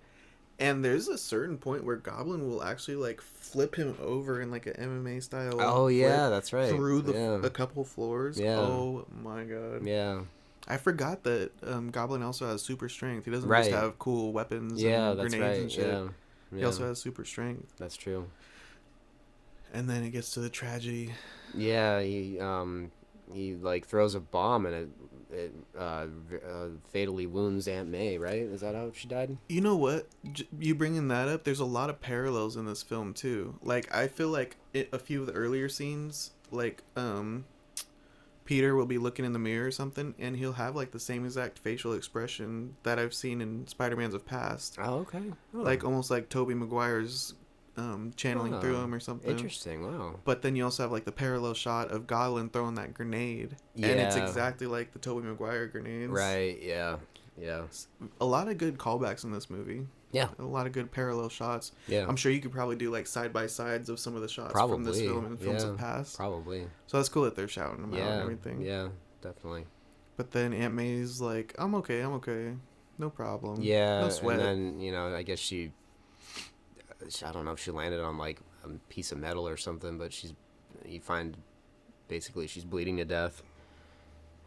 And there's a certain point where Goblin will actually like flip him over in like an MMA style. Oh yeah, flip that's right. Through yeah. a couple floors. Yeah. Oh my god. Yeah. I forgot that Goblin also has super strength. He doesn't Right. just have cool weapons Yeah, and that's grenades right. and shit. Yeah. He also has super strength. That's true. And then it gets to the tragedy. Yeah, he like throws a bomb and it fatally wounds Aunt May, right? Is that how she died? You know what? You bringing that up, there's a lot of parallels in this film too. Like I feel like a few of the earlier scenes, like Peter will be looking in the mirror or something, and he'll have like the same exact facial expression that I've seen in Spider-Man's of past. Oh, okay. Oh. Like almost like Tobey Maguire's channeling through him or something. Interesting. Wow. But then you also have like the parallel shot of Goblin throwing that grenade, and it's Yeah. exactly like the Tobey Maguire grenades. Right. Yeah. Yeah. A lot of good callbacks in this movie. Yeah. A lot of good parallel shots. Yeah. I'm sure you could probably do like side by sides of some of the shots from this Probably. film and films Yeah. of past. Probably. So that's cool that they're shouting them out Yeah. and everything. Yeah. Definitely. But then Aunt May's like, I'm okay, no problem. Yeah. no sweat. And then I guess I don't know if she landed on like a piece of metal or something, but you find basically she's bleeding to death.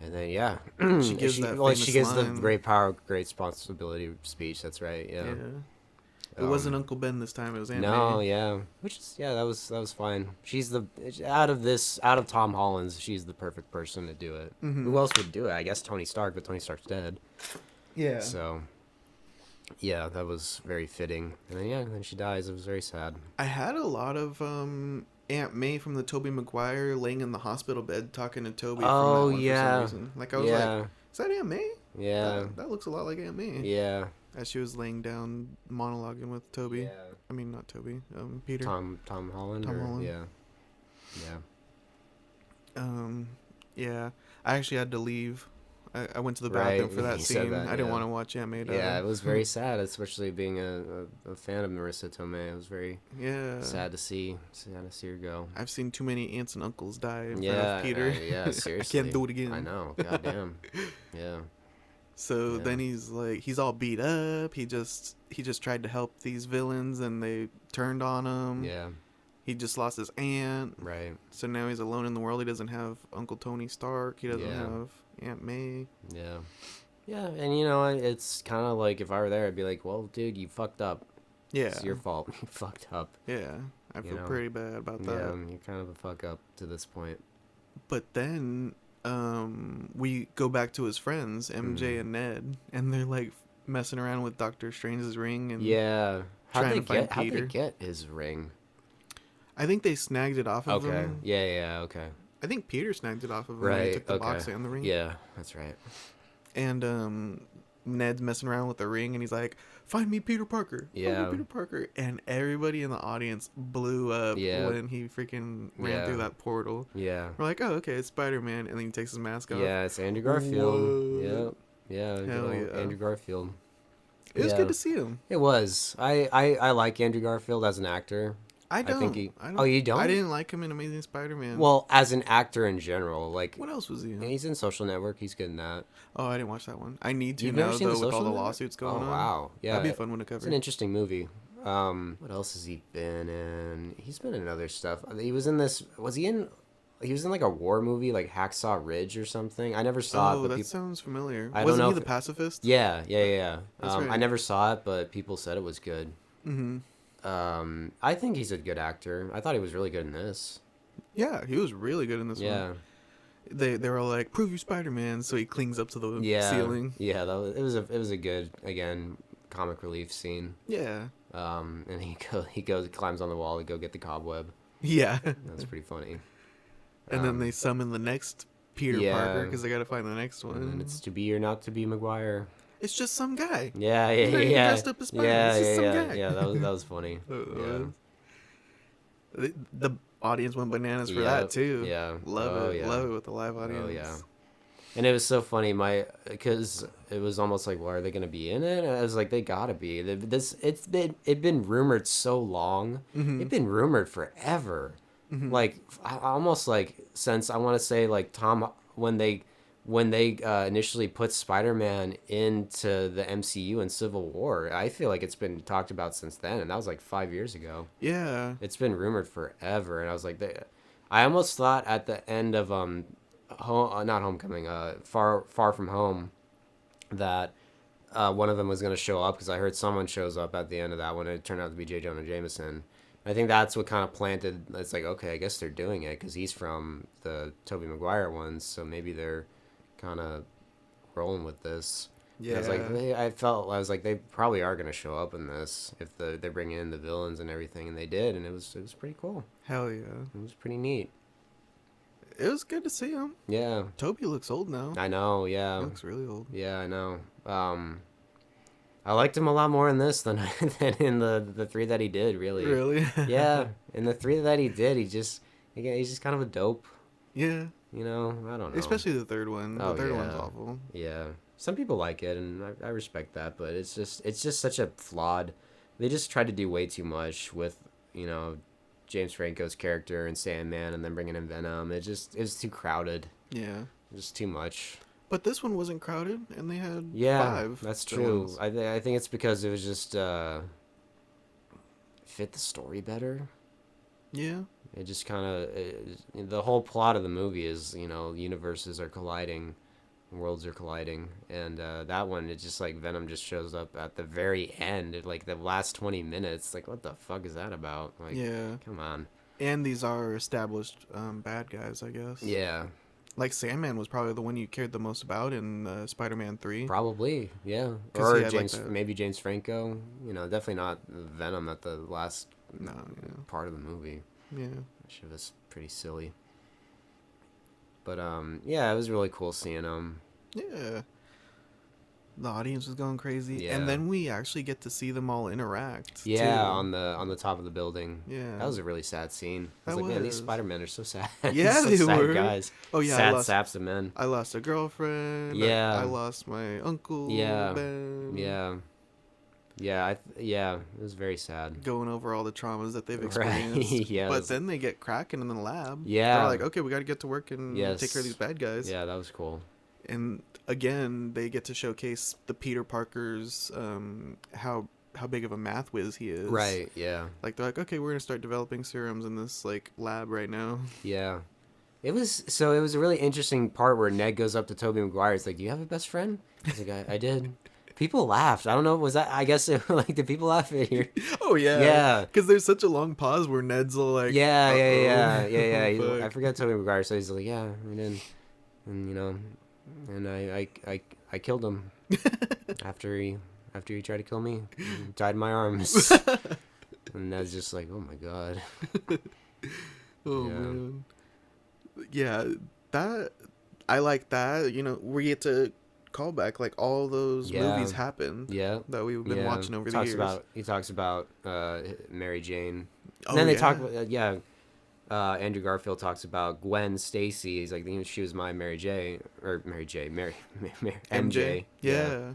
And then yeah, She gives that she famous gives the line. great power, great responsibility speech. That's right. Yeah. Yeah. It wasn't Uncle Ben this time. It was Aunt No, May. yeah, which is that was fine. She's the out of Tom Hollands, she's the perfect person to do it. Who else would do it? I guess Tony Stark, but Tony Stark's dead. Yeah. So, yeah, that was very fitting. And then she dies. It was very sad. I had a lot of Aunt May from the Tobey Maguire laying in the hospital bed talking to Toby from that Oh one for yeah, some reason. Like I was yeah, like, is that Aunt May? yeah, That looks a lot like Aunt May. yeah, As she was laying down monologuing with Toby. yeah. I mean, not Toby. Peter. Tom Holland. Tom Holland. Yeah, yeah. Yeah. I actually had to leave. I went to the Right, bathroom for that you said scene. that, I didn't yeah. want to watch Aunt May die. Yeah, it was very sad, especially being a fan of Marissa Tomei. It was very sad to see her go. I've seen too many aunts and uncles die in front Yeah, of Peter. yeah, seriously. I can't do it again. I know, goddamn. Yeah. So Yeah. then he's all beat up. He just tried to help these villains and they turned on him. Yeah, He just lost his aunt. right. So now he's alone in the world. He doesn't have Uncle Tony Stark. He doesn't Yeah. have Aunt May. Yeah. Yeah, and it's kind of like if I were there, I'd be like, well, dude, you fucked up. Yeah. It's your fault. You fucked up. Yeah. I You feel know? pretty bad about that. Yeah, you're kind of a fuck up to this point. But then we go back to his friends, MJ and Ned, and they're like messing around with Doctor Strange's ring and Yeah. trying to find How'd they Peter. get his ring? I think they snagged it off of Okay. him. Yeah, okay. I think Peter snagged it off of him when Right, he took the okay. box and the ring. Yeah, that's right. And Ned's messing around with the ring and he's like, "Find me Peter Parker." Find Yeah. me Peter Parker. And everybody in the audience blew up Yeah. when he freaking ran Yeah. through that portal. Yeah. We're like, "Oh, okay, it's Spider-Man." And then he takes his mask off. Yeah, it's Andrew Garfield. What? Yep. Yeah, good Hell old yeah. Andrew Garfield. It was Yeah. good to see him. It was. I like Andrew Garfield as an actor. I don't. think I don't Oh, you don't? I didn't like him in Amazing Spider-Man. Well, as an actor in general, like what else was he in? he's in Social Network. He's good in that. Oh, I didn't watch that one. I need to You've now, never seen though, The with all Social the Network? lawsuits going on. Oh wow, yeah, That'd be a fun one to It's cover. an interesting movie. What else has he been in? He's been in other stuff. He was in this. Was he in? He was in like a war movie, like Hacksaw Ridge or something. I never saw it. Oh, But that people, sounds familiar. I don't Wasn't know he if the pacifist? yeah. That's I right. never saw it, but people said it was good. Mm-hmm. I think he's a good actor. I thought he was really good in this. Yeah, he was really good in this Yeah, one. They were all like, "Prove you Spider-Man," so he clings up to the yeah, ceiling. yeah. It was a good, again, comic relief scene. Yeah. And he climbs on the wall to go get the cobweb. Yeah. That's pretty funny. And then they summon the next Peter yeah. Parker because they got to find the next one. And it's to be or not to be Maguire. It's just some guy. Yeah, He's not even yeah. dressed up as Spider-Man. Yeah, It's just yeah, some yeah. guy. Yeah, that was funny. Yeah. The audience went bananas for Yep, that too. yeah. Love Oh, it. yeah. Love it with the live audience. Oh yeah. And it was so funny, because it was almost like, well, are they gonna be in it? And I was like, they gotta be. It's been rumored so long. Mm-hmm. It's been rumored forever. Like almost like since I want to say like Tom when they initially put Spider-Man into the MCU in Civil War. I feel like it's been talked about since then, and that was like 5 years ago. Yeah. It's been rumored forever, and I was like, I almost thought at the end of not Homecoming, Far From Home, that one of them was going to show up, because I heard someone shows up at the end of that one, and it turned out to be J. Jonah Jameson. I think that's what kind of planted. It's like, okay, I guess they're doing it because he's from the Tobey Maguire ones, so maybe they're kind of rolling with this. Yeah. And I was like, they probably are going to show up in this if they're bringing in the villains and everything, and they did, and it was pretty cool. Hell yeah. It was pretty neat. It was good to see him. Yeah, Toby looks old now. I know. Yeah, He looks really old. yeah, I know. I liked him a lot more in this than than in the three that he did. Really. Really? Yeah, in the three that he did, he's just kind of a dope. Yeah. You know, I don't know. Especially the third one. The Oh, third yeah. one's awful. Yeah, some people like it, and I respect that. But it's just such a flawed. They just tried to do way too much with James Franco's character and Sandman, and then bringing in Venom. It was too crowded. Yeah. Just too much. But this one wasn't crowded, and they had Yeah, 5. that's villains. true. I think it's because it was just fit the story better. Yeah. It just kind of the whole plot of the movie is universes are colliding, worlds are colliding, and that one, it's just like Venom just shows up at the very end, like the last 20 minutes. Like, what the fuck is that about? Like, Yeah. come on. And these are established bad guys, I guess. Yeah, Like Sandman was probably the one you cared the most about in Spider-Man 3. probably. Yeah, 'Cause or he had, like, James, the- maybe James Franco. You know, definitely not Venom at the last No, yeah. part of the movie. Yeah. That shit was pretty silly. But yeah, it was really cool seeing him. Yeah. The audience was going crazy. Yeah. And then we actually get to see them all interact. Yeah, too. on the top of the building. Yeah. That was a really sad scene. I was That like, man, these was. Spider-Men are so sad. Yeah, so they sad were. guys. Oh, yeah, I Sad lost- saps of men. I lost a girlfriend. Yeah. I lost my uncle. Yeah. Ben. Yeah. Yeah, yeah, it was very sad. Going over all the traumas that they've Right. experienced. Yeah, But that's- then they get cracking in the lab. Yeah. They're like, okay, we got to get to work and Yes. take care of these bad guys. Yeah, that was cool. And again, they get to showcase the Peter Parker's how big of a math whiz he is. Right, yeah. Like they're like, okay, we're gonna start developing serums in this like lab right now. Yeah. It was a really interesting part where Ned goes up to Tobey Maguire. It's like, do you have a best friend? He's like, I did. People laughed. I don't know. Was that? I guess like, did people laugh at here? Oh yeah. Yeah. Because there's such a long pause where Ned's all like, Yeah. "Uh-oh." He's- Fuck. I forgot Tobey Maguire. So he's like, yeah, I did, and you know, and I killed him after he tried to kill me. He died in my arms. And Ned's just like, oh my god. Oh Yeah. man. Yeah, that I like that. You know, we get to call back like all those Yeah. movies happened Yeah. that we've been watching over the talks years. He talks about Mary Jane. Oh, And then they yeah. talk about, Andrew Garfield talks about Gwen Stacy. He's like, she was my Mary J. Or Mary J. Mary MJ. Yeah.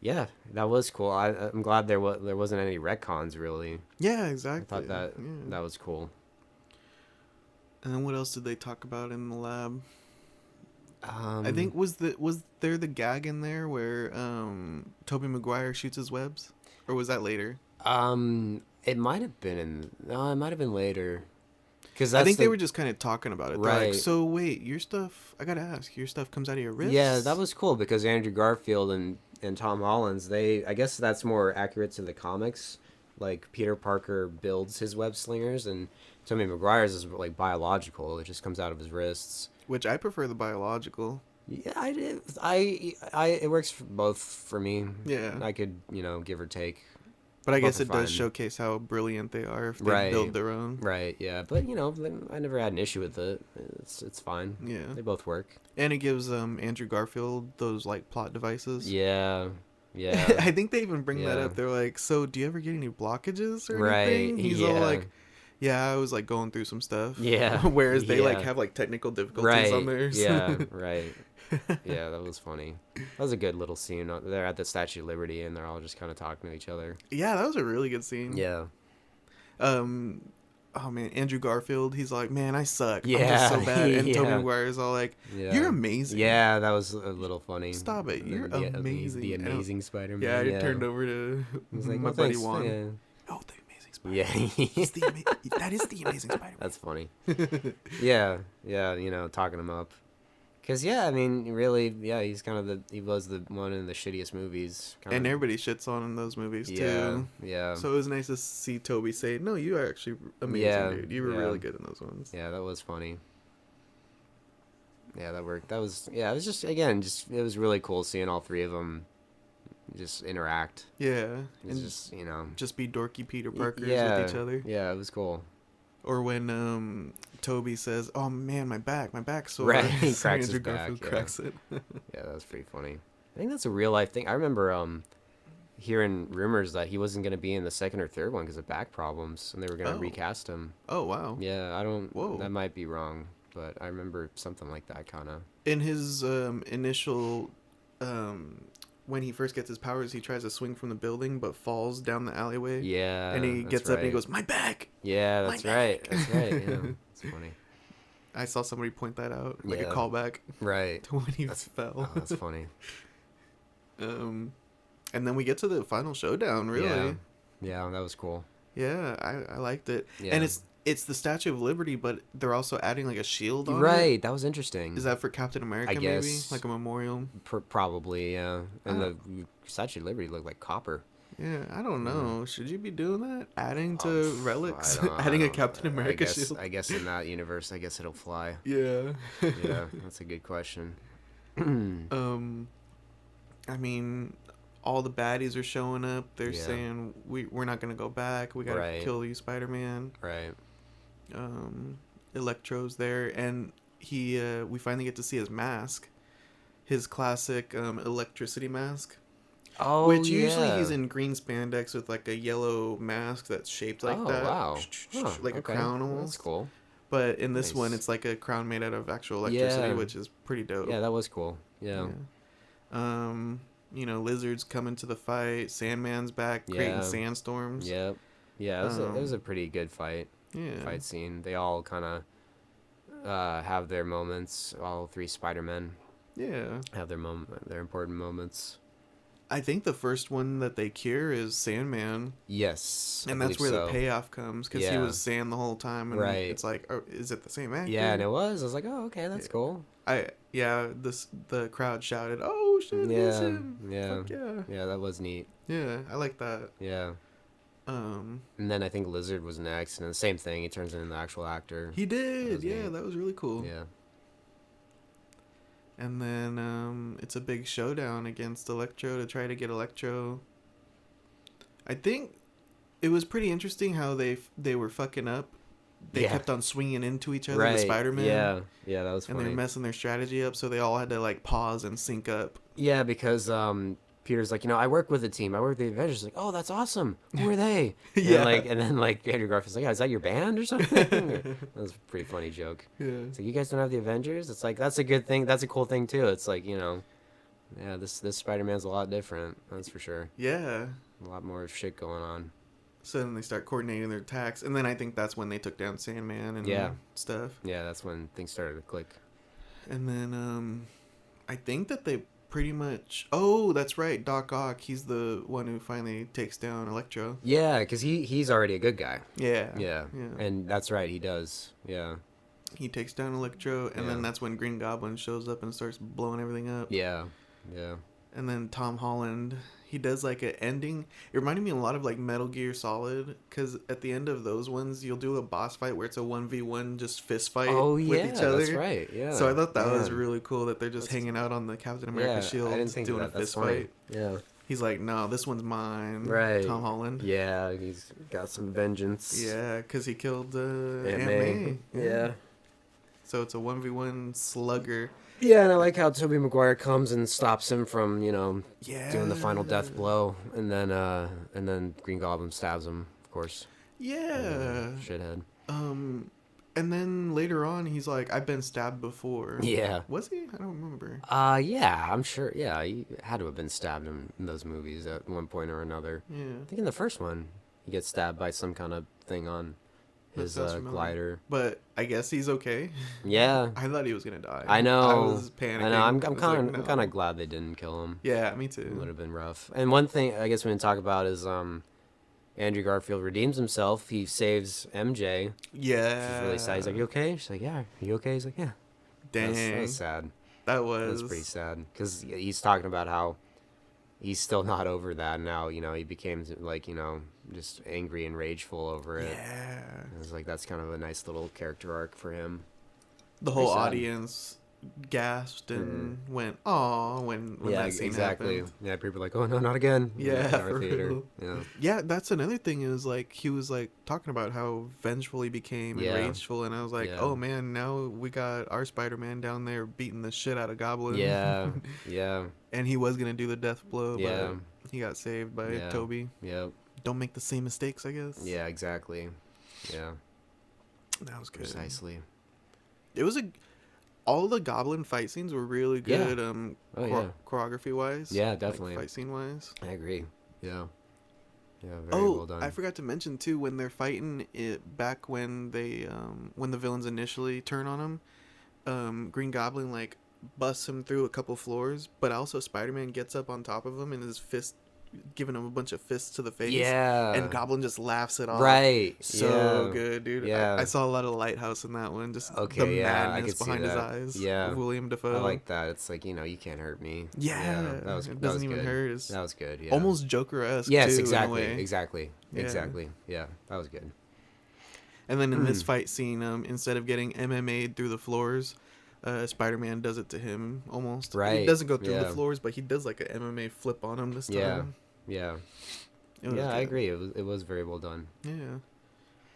Yeah, that was cool. I'm glad there wasn't any retcons, really. Yeah, I exactly. thought that Yeah. that was cool. And then what else did they talk about in the lab? Um, I think was there the gag in there where Tobey Maguire shoots his webs, or was that later? it might have been it might have been later. Because I think they were just kind of talking about it. They're like, Right. so wait, your stuff. I gotta ask, your stuff comes out of your wrists? Yeah, that was cool because Andrew Garfield and Tom Hollands, I guess that's more accurate to the comics. Like, Peter Parker builds his web slingers, and Tobey Maguire's is like biological. It just comes out of his wrists. Which I prefer the biological. Yeah, it works for both for me. Yeah. I could, give or take. But I Both guess are it does fine. showcase how brilliant they are if they Right. build their own. Right, yeah. But, I never had an issue with it. It's fine. Yeah. They both work. And it gives Andrew Garfield those like plot devices. Yeah. Yeah. I think they even bring that Yeah. up. They're like, so do you ever get any blockages or Right, anything? He's all yeah. like, yeah, I was like going through some stuff. Yeah, Whereas they like yeah. have like technical difficulties Right. on theirs. Yeah, right. Yeah, that was funny. That was a good little scene. They're at the Statue of Liberty, and they're all just kind of talking to each other. Yeah, that was a really good scene. Yeah. Oh man, Andrew Garfield, he's like, man, I suck. I'm Yeah, just so bad. And Tobey yeah. Maguire's all like, Yeah. you're amazing. Yeah, that was a little funny. Stop it, you're The- amazing. The And I- amazing Spider-Man. Yeah, I turned over to He's like, my "Well, buddy thanks." Juan. Yeah. Oh, the amazing Spider-Man. Yeah. He's the that is the amazing Spider-Man. That's funny. Yeah, talking him up. Cause I mean, really, he was the one in the shittiest movies. And everybody shits on in those movies too. Yeah. So it was nice to see Toby say, "No, you are actually amazing, Yeah, dude. You were yeah. really good in those ones." Yeah, that was funny. Yeah, that worked. It was just, again, it was really cool seeing all three of them just interact. Yeah, It's and just, just be dorky Peter Parkers yeah, with each other. Yeah, it was cool. Or when Toby says, "Oh man, my back's sore." Right, he So cracks his Andrew back, Garfield yeah. cracks it. Yeah, that was pretty funny. I think that's a real life thing. I remember hearing rumors that he wasn't going to be in the second or third one because of back problems, and they were going to Oh. recast him. Oh wow. Yeah, I don't. Whoa. That might be wrong, but I remember something like that, kind of. In his initial, when he first gets his powers, he tries to swing from the building but falls down the alleyway. Yeah. And he that's gets up and he right. goes, "My back!" Yeah, that's "My right. back." That's right. Yeah, it's funny. I saw somebody point that out, like a Yeah. callback Right. to when he That's- fell. Oh, that's funny. And then we get to the final showdown. Really, Yeah, that was cool. yeah, I liked it. Yeah. And it's It's the Statue of Liberty, but they're also adding like a shield on it. Right, that was interesting. Is that for Captain America? I Maybe guess. like a memorial. Probably, yeah. And the Statue of Liberty looked like copper. Yeah, I don't know. Should you be doing that? Adding to Oh, relics, I don't- adding I a don't- Captain America I guess, shield. I guess in that universe, I guess it'll fly. Yeah. Yeah, that's a good question. I mean, all the baddies are showing up. They're Yeah. saying we're not gonna go back. We gotta Right. kill you, Spider-Man. Right. Electro's there, and we finally get to see his mask, his classic electricity mask. Oh, Which yeah. usually he's in green spandex with like a yellow mask that's shaped like oh, that. wow. Huh, Like a okay. crown almost. That's cool. But in this one, Nice. it's like a crown made out of actual electricity, Yeah. which is pretty dope. Yeah, that was cool. Yeah. Lizard's coming to the fight. Sandman's back, creating Yeah. sandstorms. Yep. Yeah, it was a pretty good fight Yeah. scene. They all kind of have their moments. All three Spider-Men Yeah. have their important moments. I think the first one that they cure is Sandman. Yes. And I that's where believe the so. payoff comes, because he Yeah. was Sand the whole time. And Right. it's like, oh, is it the same actor? Yeah, and it was. I was like, oh, okay, that's cool. The crowd shouted, "Oh shit, it's Yeah. him!" Yeah. Fuck yeah, Yeah, that was neat. yeah, I like that. Yeah. Um, And then I think Lizard was next, and the same thing. He turns into the actual actor. he did, was yeah, neat. that was really cool. Yeah. And then it's a big showdown against Electro to try to get Electro. I think it was pretty interesting how they were fucking up. They Yeah. kept on swinging into each other, Right. the Spider-Man. Yeah. Yeah, that was And funny. they were messing their strategy up, so they all had to like pause and sync up. Yeah, because Peter's like, I work with the team. I work with the Avengers. Like, oh, that's awesome. Who are they? Yeah. And then Andrew Garfield's like, yeah, is that your band or something? That was a pretty funny joke. Yeah. It's like, you guys don't have the Avengers? It's like, that's a good thing. That's a cool thing too. It's like, yeah, this Spider-Man's a lot different. That's for sure. Yeah. A lot more shit going on. So then they start coordinating their attacks, and then I think that's when they took down Sandman and Yeah. stuff. Yeah, that's when things started to click. And then I think that they pretty much. Oh, that's right, Doc Ock. He's the one who finally takes down Electro. Yeah, because he's already a good guy. Yeah. Yeah. And that's right, he does. Yeah. He takes down Electro, and then Yeah. that's when Green Goblin shows up and starts blowing everything up. Yeah. Yeah. And then Tom Holland, he does like an ending. It reminded me a lot of like Metal Gear Solid, because at the end of those ones, you'll do a boss fight where it's a 1v1 just fist fight Oh, with yeah, each other. that's right. Yeah. So I thought that was Man. really cool that they're just hanging out on the Captain America Yeah, shield I didn't think doing of that. a fist That's funny. fight. Yeah. He's like, no, this one's mine. Right. Tom Holland. Yeah, he's got some vengeance. Yeah, because he killed Aunt Aunt May. May. Yeah. So it's a 1v1 slugger. Yeah, and I like how Tobey Maguire comes and stops him from, Yeah. doing the final death blow, and then Green Goblin stabs him, of course. Yeah. Shithead. And then later on, he's like, I've been stabbed before. Yeah. Was he? I don't remember. Yeah, I'm sure. Yeah, he had to have been stabbed in those movies at one point or another. Yeah. I think in the first one, he gets stabbed by some kind of thing on his sounds familiar. glider. But I guess he's okay. Yeah. I thought he was gonna die. I know. I was panicking. I know. I'm I was kind of like, I'm kind no. of glad they didn't kill him. Yeah, me It would too. have been rough. And one thing I guess we didn't talk about is Andrew Garfield redeems himself. He saves MJ. Yeah. Which is really sad. He's like, "You okay?" She's like, "Yeah." Are you okay? He's like, "Yeah." Dang. That was sad. That was. That's pretty sad because he's talking about how he's still not over that now. He became like just angry and rageful over it. Yeah. It was like that's kind of a nice little character arc for him. The whole Pretty sad. audience gasped and went, "Aw!" when Yeah, that scene exactly. happened. Yeah, people were like, "Oh no, not again!" Yeah, in our for theater. real. Yeah, Yeah, that's another thing. Is like he was like talking about how vengeful he became and Yeah. rageful, and I was like, Yeah. "Oh man, now we got our Spider-Man down there beating the shit out of Goblin." yeah, yeah, And he was gonna do the death blow, Yeah. but he got saved by Yeah. Toby. yeah, Don't make the same mistakes, I guess. yeah, exactly. Yeah, That was good. precisely. It was all the Goblin fight scenes were really Yeah. good. Oh, yeah. Choreography wise. Yeah, definitely. Fight scene wise. I agree. Yeah, yeah, very Oh, well done. I forgot to mention too, when they're fighting it back when they when the villains initially turn on him, Green Goblin like busts him through a couple floors, but also Spider-Man gets up on top of him and his fist giving him a bunch of fists to the face. Yeah. And Goblin just laughs it off. Right. So yeah. good, dude. Yeah. I saw a lot of Lighthouse in that one. Just Okay, the yeah, I madness could see behind his that. eyes. Yeah. Of William Dafoe. I like that. It's like, you can't hurt me. Yeah. That was, it that was doesn't even good. hurt. It's That was good, yeah. almost Joker-esque, Yes, too, exactly. in a way. Exactly. Yeah. Exactly. Yeah, that was good. And then in this fight scene, instead of getting MMA'd through the floors, Spider-Man does it to him almost. Right. He doesn't go through the yeah. floors, but he does like a MMA flip on him this time. Yeah. Yeah. It was Yeah, I good. agree. It was very well done. Yeah.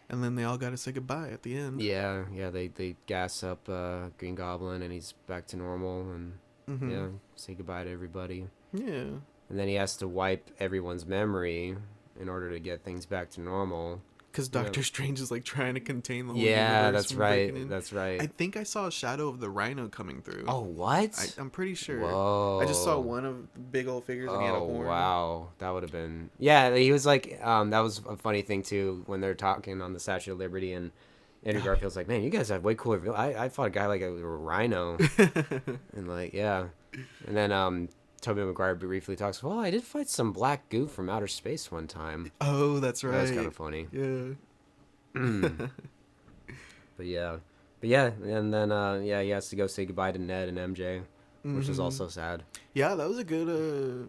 And then they all got to say goodbye at the end. Yeah, they gas up Green Goblin and he's back to normal and Mm-hmm. yeah, say goodbye to everybody. Yeah. And then he has to wipe everyone's memory in order to get things back to normal. Because Doctor Strange is like trying to contain the whole Yeah, universe that's from breaking right. in. That's right. I think I saw a shadow of the Rhino coming through. Oh, what? I'm pretty sure. Whoa. I just saw one of the big old figures and he had a Oh, horn. wow. That would have been... Yeah, he was like... that was a funny thing, too, when they're talking on the Statue of Liberty, and Andrew Garfield's like, man, you guys have way cooler... I fought a guy like a rhino. And, like, yeah. And then Tobey Maguire briefly talks, well, I did fight some black goo from outer space one time. Oh, that's right. That was kind of funny. Yeah. But yeah, and then he has to go say goodbye to Ned and MJ, which is also sad. Yeah, that was a good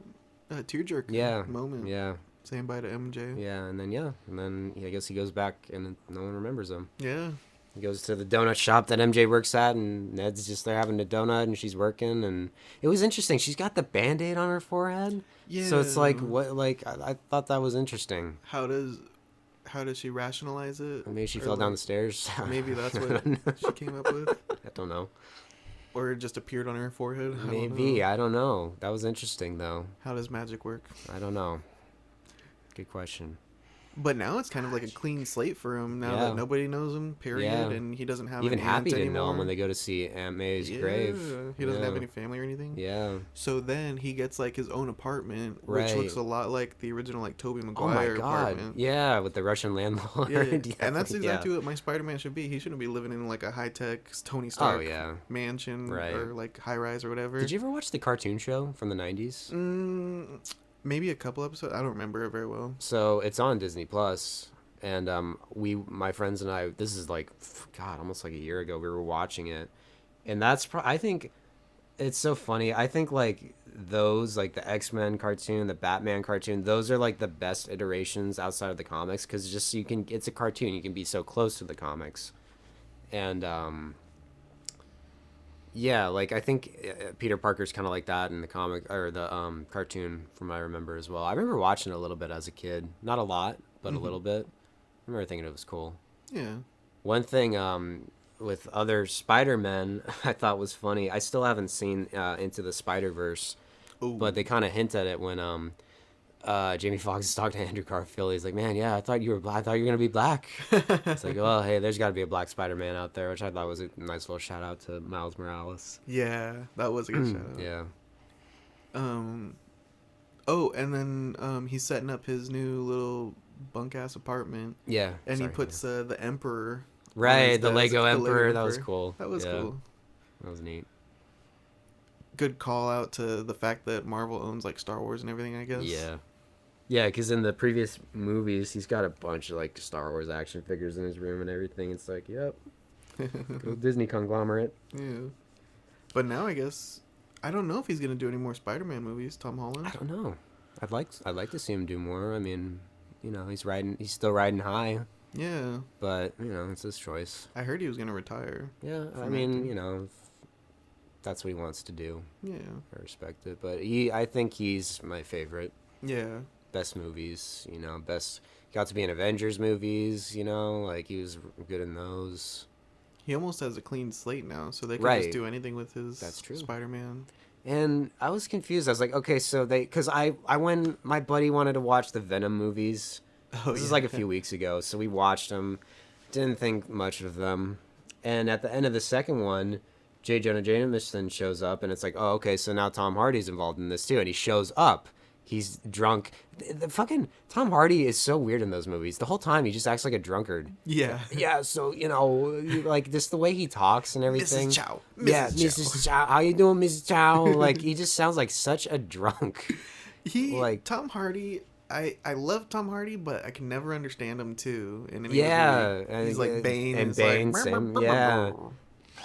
tearjerker moment. Yeah, Saying bye to MJ. yeah, and then I guess he goes back and no one remembers him. Yeah. He goes to the donut shop that MJ works at, and Ned's just there having a donut, and she's working, and it was interesting. She's got the Band-Aid on her forehead. Yeah. So it's like what? Like I thought that was interesting. How does she rationalize it? Maybe she Or, fell down the like, stairs. Maybe that's what she came up with. I don't know. Or it just appeared on her forehead. I don't Maybe. know. I don't know. That was interesting, though. How does magic work? I don't know. Good question. But now it's kind of like a clean slate for him now Yeah. that nobody knows him, period, Yeah. and he doesn't have Even an Happy aunt didn't anymore. know him when they go to see Aunt May's grave. He doesn't have Yeah. any family or anything. Yeah. So then he gets like his own apartment, which Right. looks a lot like the original like Tobey Oh Maguire my god. apartment. Yeah, with the Russian landlord. Yeah, Yeah, and that's exactly yeah. what my Spider-Man should be. He shouldn't be living in like a high-tech Tony Stark Oh yeah. mansion Right. or like high-rise or whatever. Did you ever watch the cartoon show from the 90s? Maybe a couple episodes. I don't remember it very well. So it's on Disney Plus, and my friends and I, this is like, God, almost like a year ago, we were watching it, and that's I think it's so funny. I think like those, like the X-Men cartoon, the Batman cartoon, those are like the best iterations outside of the comics, because just it's a cartoon, you can be so close to the comics, and yeah, like I think Peter Parker's kind of like that in the comic or the cartoon from I remember as well. I remember watching it a little bit as a kid, not a lot, but a little bit. I remember thinking it was cool. Yeah. One thing with other Spider-Men I thought was funny. I still haven't seen Into the Spider-Verse, but they kind of hint at it when Jamie Foxx is talking to Andrew Garfield. He's like, "Man, yeah, I thought you were black. I thought you were gonna be black." It's like, well, hey, there's got to be a black Spider-Man out there, which I thought was a nice little shout out to Miles Morales. Yeah, that was a good shout out. Yeah. Oh, and then he's setting up his new little bunk ass apartment. Yeah. And sorry, he puts the Emperor. on right, his the desk, Lego the Emperor. That was cool. That was Yeah, cool. That was neat. Good call out to the fact that Marvel owns like Star Wars and everything, I guess. Yeah. Yeah, because in the previous movies, he's got a bunch of like Star Wars action figures in his room and everything. It's like, yep, go Disney conglomerate. Yeah. But now I guess I don't know if he's gonna do any more Spider-Man movies. Tom Holland. I don't know. I'd like to see him do more. I mean, he's still riding high, Yeah. but it's his choice. I heard he was gonna retire. Yeah, I From mean, acting. if that's what he wants to do. Yeah. I respect it, but I think he's my favorite. Yeah. Best movies, best. Got to be in Avengers movies, like he was good in those. He almost has a clean slate now, so they can Right. just do anything with his That's true. Spider-Man. And I was confused. I was like, okay, so because I when my buddy wanted to watch the Venom movies. Oh, This was like a few weeks ago, so we watched them. Didn't think much of them, and at the end of the second one, J. Jonah Jameson shows up, and it's like, oh, okay, so now Tom Hardy's involved in this too, and he shows up. He's drunk. The fucking Tom Hardy is so weird in those movies. The whole time he just acts like a drunkard. Yeah. Yeah, so like just the way he talks and everything. Mrs. Chow. Yeah, Mrs. Mrs. Chow. How you doing, Mrs. Chow? Like he just sounds like such a drunk. Like, Tom Hardy. I love Tom Hardy, but I can never understand him too. In any yeah, movie. He's like Bane, and it's Bane, like, same, yeah.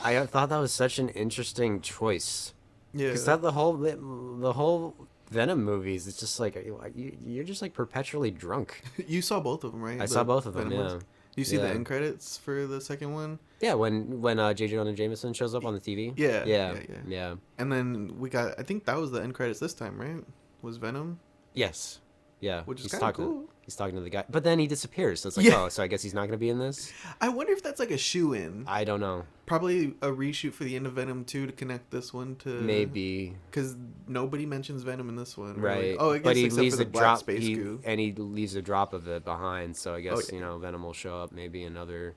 I thought that was such an interesting choice. yeah. Because that the whole Venom movies, it's just like you're just like perpetually drunk. You saw both of them, right? I saw both of them. Venom Yeah. ones? You see the Yeah. end credits for the second one? Yeah, when J. Jonah Jameson shows up on the TV. Yeah, Yeah. And then we got. I think that was the end credits this time, right? Was Venom? Yes. Yeah. Which is He's kind of talking. cool. He's talking to the guy, but then he disappears. So it's like, Yeah. oh, so I guess he's not gonna be in this. I wonder if that's like a shoe-in. I don't know. Probably a reshoot for the end of Venom 2 to connect this one to Maybe. because nobody mentions Venom in this one. Right. Really. Oh, I guess but he except leaves for a the black drop. space goo. And he leaves a drop of it behind. So I guess yeah. Venom will show up maybe in other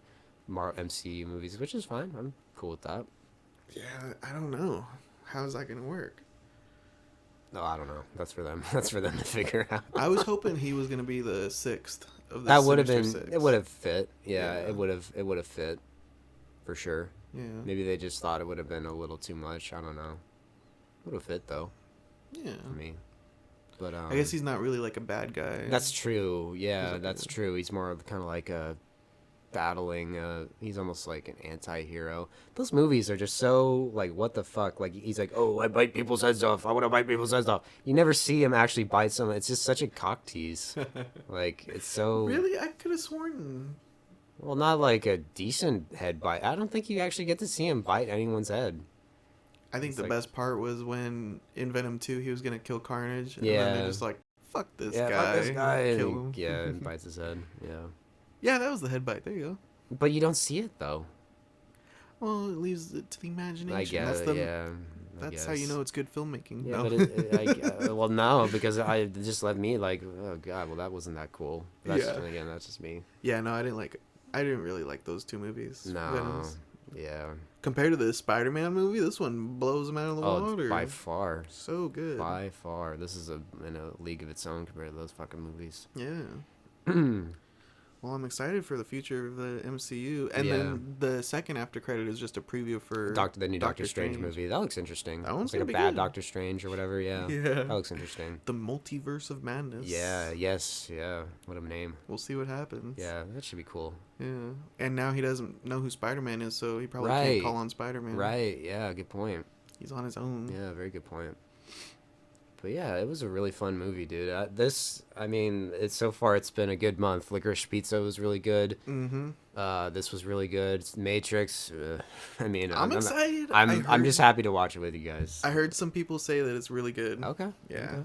MCU movies, which is fine. I'm cool with that. Yeah, I don't know. How's that gonna work? No, I don't know. That's for them. That's for them to figure out. I was hoping he was gonna be the sixth of the That would have Sinister been. Six. It would have fit. Yeah, Yeah. it would have. It would have fit, for sure. Yeah. Maybe they just thought it would have been a little too much. I don't know. Would have fit though Yeah. for me. But I guess he's not really like a bad guy. that's true. Yeah, like that's a- true. He's more of kind of like a battling. He's almost like an anti-hero. Those movies are just so like, what the fuck? Like he's like, oh, I bite people's heads off. I want to bite people's heads off. You never see him actually bite someone. It's just such a cock tease. Like it's so Really, I could have sworn. well, not like a decent head bite. I don't think you actually get to see him bite anyone's head. I think It's the like- best part was when in Venom 2 he was gonna kill Carnage. And Yeah. then they're just like, fuck this Yeah, guy. fuck this guy. Kill him. Yeah, and bites his head. Yeah. Yeah, that was the head bite. There you go. But you don't see it though. Well, it leaves it to the imagination. I guess. Yeah. I That's how you guess. know it's good filmmaking. Yeah, No. but well, no, because I just let me like, oh god, well that wasn't that cool. That's Yeah. again, that's just me. Yeah, no, I didn't really like those two movies. No. Venoms. Yeah. Compared to the Spider-Man movie, this one blows them out of the Oh, water. by far. So good. By far. This is in a league of its own compared to those fucking movies. Yeah. Well, I'm excited for the future of the MCU. And Yeah. then the second after credit is just a preview for The new Doctor Strange movie. That looks interesting. That one's it's like a gonna be bad good. Doctor Strange or whatever. Yeah. Yeah. That looks interesting. The Multiverse of Madness. Yeah. Yes. Yeah. What a name. We'll see what happens. Yeah. That should be cool. Yeah. And now he doesn't know who Spider-Man is, so he probably Right. can't call on Spider-Man. Right. Yeah. Good point. He's on his own. Yeah. Very good point. But yeah, it was a really fun movie, dude. So far it's been a good month. Licorice Pizza was really good. Mm-hmm. This was really good. Matrix. I'm excited. I'm just happy to watch it with you guys. I heard some people say that it's really good. Okay. Yeah. Okay.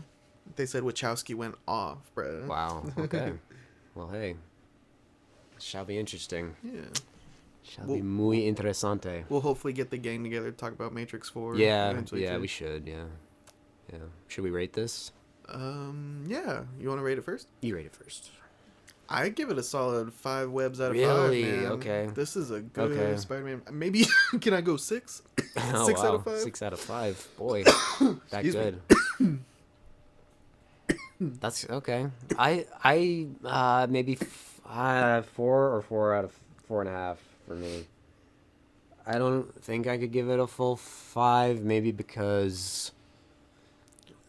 They said Wachowski went off, bro. Wow. Okay. Well, hey. Shall be interesting. Yeah. Shall Well- be muy interesante. We'll hopefully get the gang together to talk about Matrix 4. Yeah. eventually, Yeah. too. We should. Yeah. Yeah. Should we rate this? Yeah. You want to rate it first? You rate it first. I give it a solid 5 webs out of 5. Really? Man. Okay. This is a good Okay. Spider-Man. Maybe can I go 6? Oh, 6 wow. out of 5. 6 out of 5. Boy, that Excuse me. good. That's okay. I maybe 4 or 4 out of 4.5 for me. I don't think I could give it a full 5. Maybe because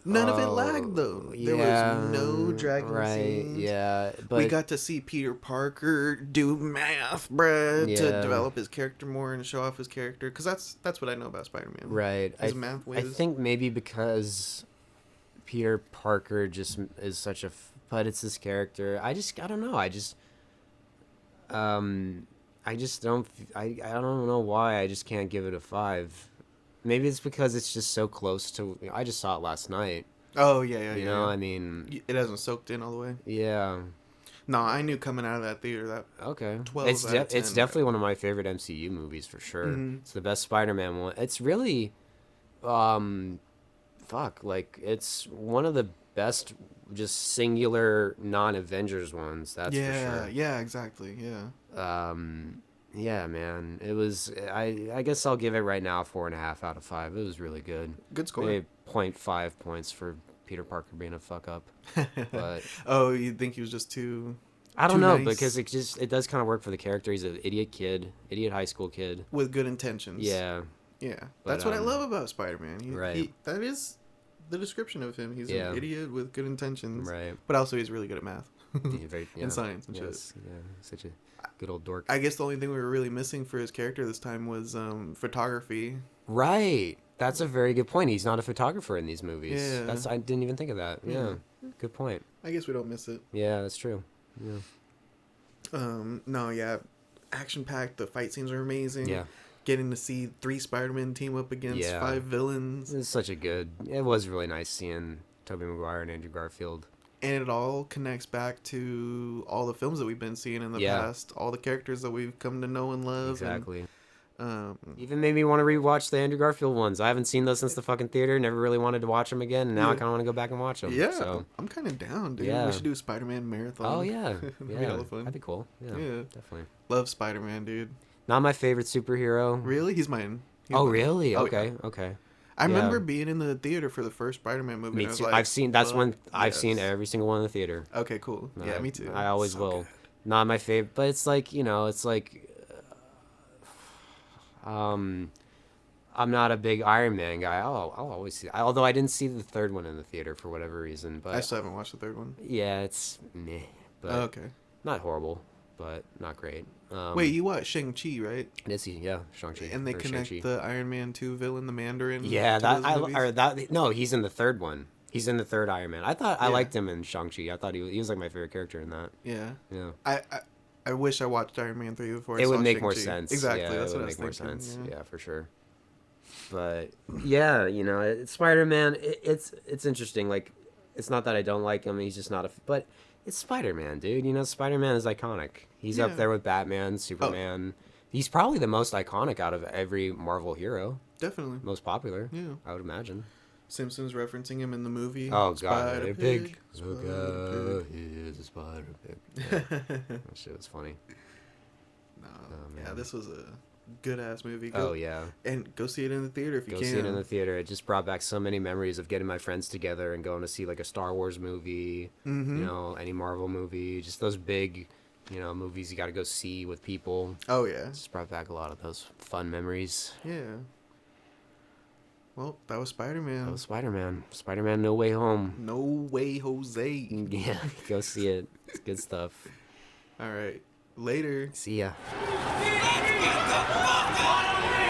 None of it lagged though. There was no dragging right, scenes. Yeah, but We got to see Peter Parker do math, bruh, to Yeah. develop his character more and show off his character. Because that's what I know about Spider-Man. right. His math I whiz. think maybe because Peter Parker just is such a, but it's his character. I don't know. I just don't. I don't know why. I just can't give it a 5. Maybe it's because it's just so close to. I just saw it last night. Oh yeah. You know, I mean, it hasn't soaked in all the way. yeah. No, I knew coming out of that theater that Okay. 12 It's out of 10, it's definitely one of my favorite MCU movies for sure. Mhm. It's the best Spider-Man one. It's really, like it's one of the best just singular non-Avengers ones. That's for sure. Yeah, exactly. Yeah. Yeah, man. It was. I guess I'll give it right now 4.5 out of 5. It was really good. Good score. Maybe 0.5 points for Peter Parker being a fuck up, but Oh, you think he was just too I don't Too know nice. because it does kind of work for the character. He's an idiot high school kid. with good intentions? Yeah, Yeah. But, That's what I love about Spider-Man. right. That is the description of him. He's Yeah. an idiot with good intentions, Right. but also he's really good at math Yeah, very, yeah. and science and shit. Yes. Yeah. Such a good old dork. I guess the only thing we were really missing for his character this time was photography. Right. That's a very good point. He's not a photographer in these movies. Yeah. I didn't even think of that. Yeah. Good point. I guess we don't miss it. Yeah, that's true. Yeah. No, yeah, action packed. The fight scenes are amazing. Yeah. Getting to see 3 Spider-Men team up against Yeah. 5 villains, It's such a good. It was really nice seeing Tobey Maguire and Andrew Garfield. and it all connects back to all the films that we've been seeing in the Yeah. past, all the characters that we've come to know and love. Exactly. And, Even made me want to rewatch the Andrew Garfield ones. I haven't seen those since the fucking theater. Never really wanted to watch them again. And now I Yeah. kind of want to go back and watch them. yeah, So. I'm kind of down, dude. Yeah. We should do a Spider-Man marathon. Oh yeah. That'd be Yeah. hella fun. That'd be cool. Yeah. Yeah. Definitely. Love Spider-Man, dude. Not my favorite superhero. Really? He's mine. He's Oh mine. really? Oh, Okay. yeah. Okay. I Yeah. remember being in the theater for the first Spider-Man movie. Me and I was too. like, I've seen. That's when fuck I've seen yes. every single one in the theater. Okay, cool. Yeah, me too. I always So will. good. Not my favorite, but it's like it's like. I'm not a big Iron Man guy. I'll always see. Although I didn't see the third one in the theater for whatever reason, but I still haven't watched the third one. yeah, it's meh, but Oh, okay. not horrible, but not great. Wait, you watched Shang-Chi, right? Is he? Yeah, Shang-Chi. And they or connect Shang-Chi. the Iron Man 2 villain, the Mandarin. Yeah, to that those movies? or that. No, he's in the third one. He's in the third Iron Man. I thought I Yeah. liked him in Shang-Chi. I thought he was like my favorite character in that. Yeah. Yeah. I wish I watched Iron Man 3 before I It saw would make more Shang-Chi. sense. Exactly, Yeah, that's it what would I was make more thinking. sense. Yeah. Yeah, for sure. But yeah, Spider-Man. It's interesting. Like, it's not that I don't like him. He's just not a. But it's Spider-Man, dude. Spider-Man is iconic. He's Yeah. up there with Batman, Superman. He's probably the most iconic out of every Marvel hero. Definitely. Most popular. Yeah. I would imagine. Simpsons referencing him in the movie. Oh god, Spider they're Pig. big. Spider Look, here's a spider pig. Yeah, that shit was funny. No, man. yeah, this was a good ass movie. Oh yeah. And go see it in the theater if you Go can. see it in the theater. It just brought back so many memories of getting my friends together and going to see like a Star Wars movie, any Marvel movie, just those big, movies you got to go see with people. Oh yeah. Just brought back a lot of those fun memories. Yeah. Well, that was Spider-Man. That was Spider-Man. Spider-Man No Way Home. No way, Jose. Yeah, go see it. It's good stuff. All right. Later. See ya. Let's get the fuck out of here!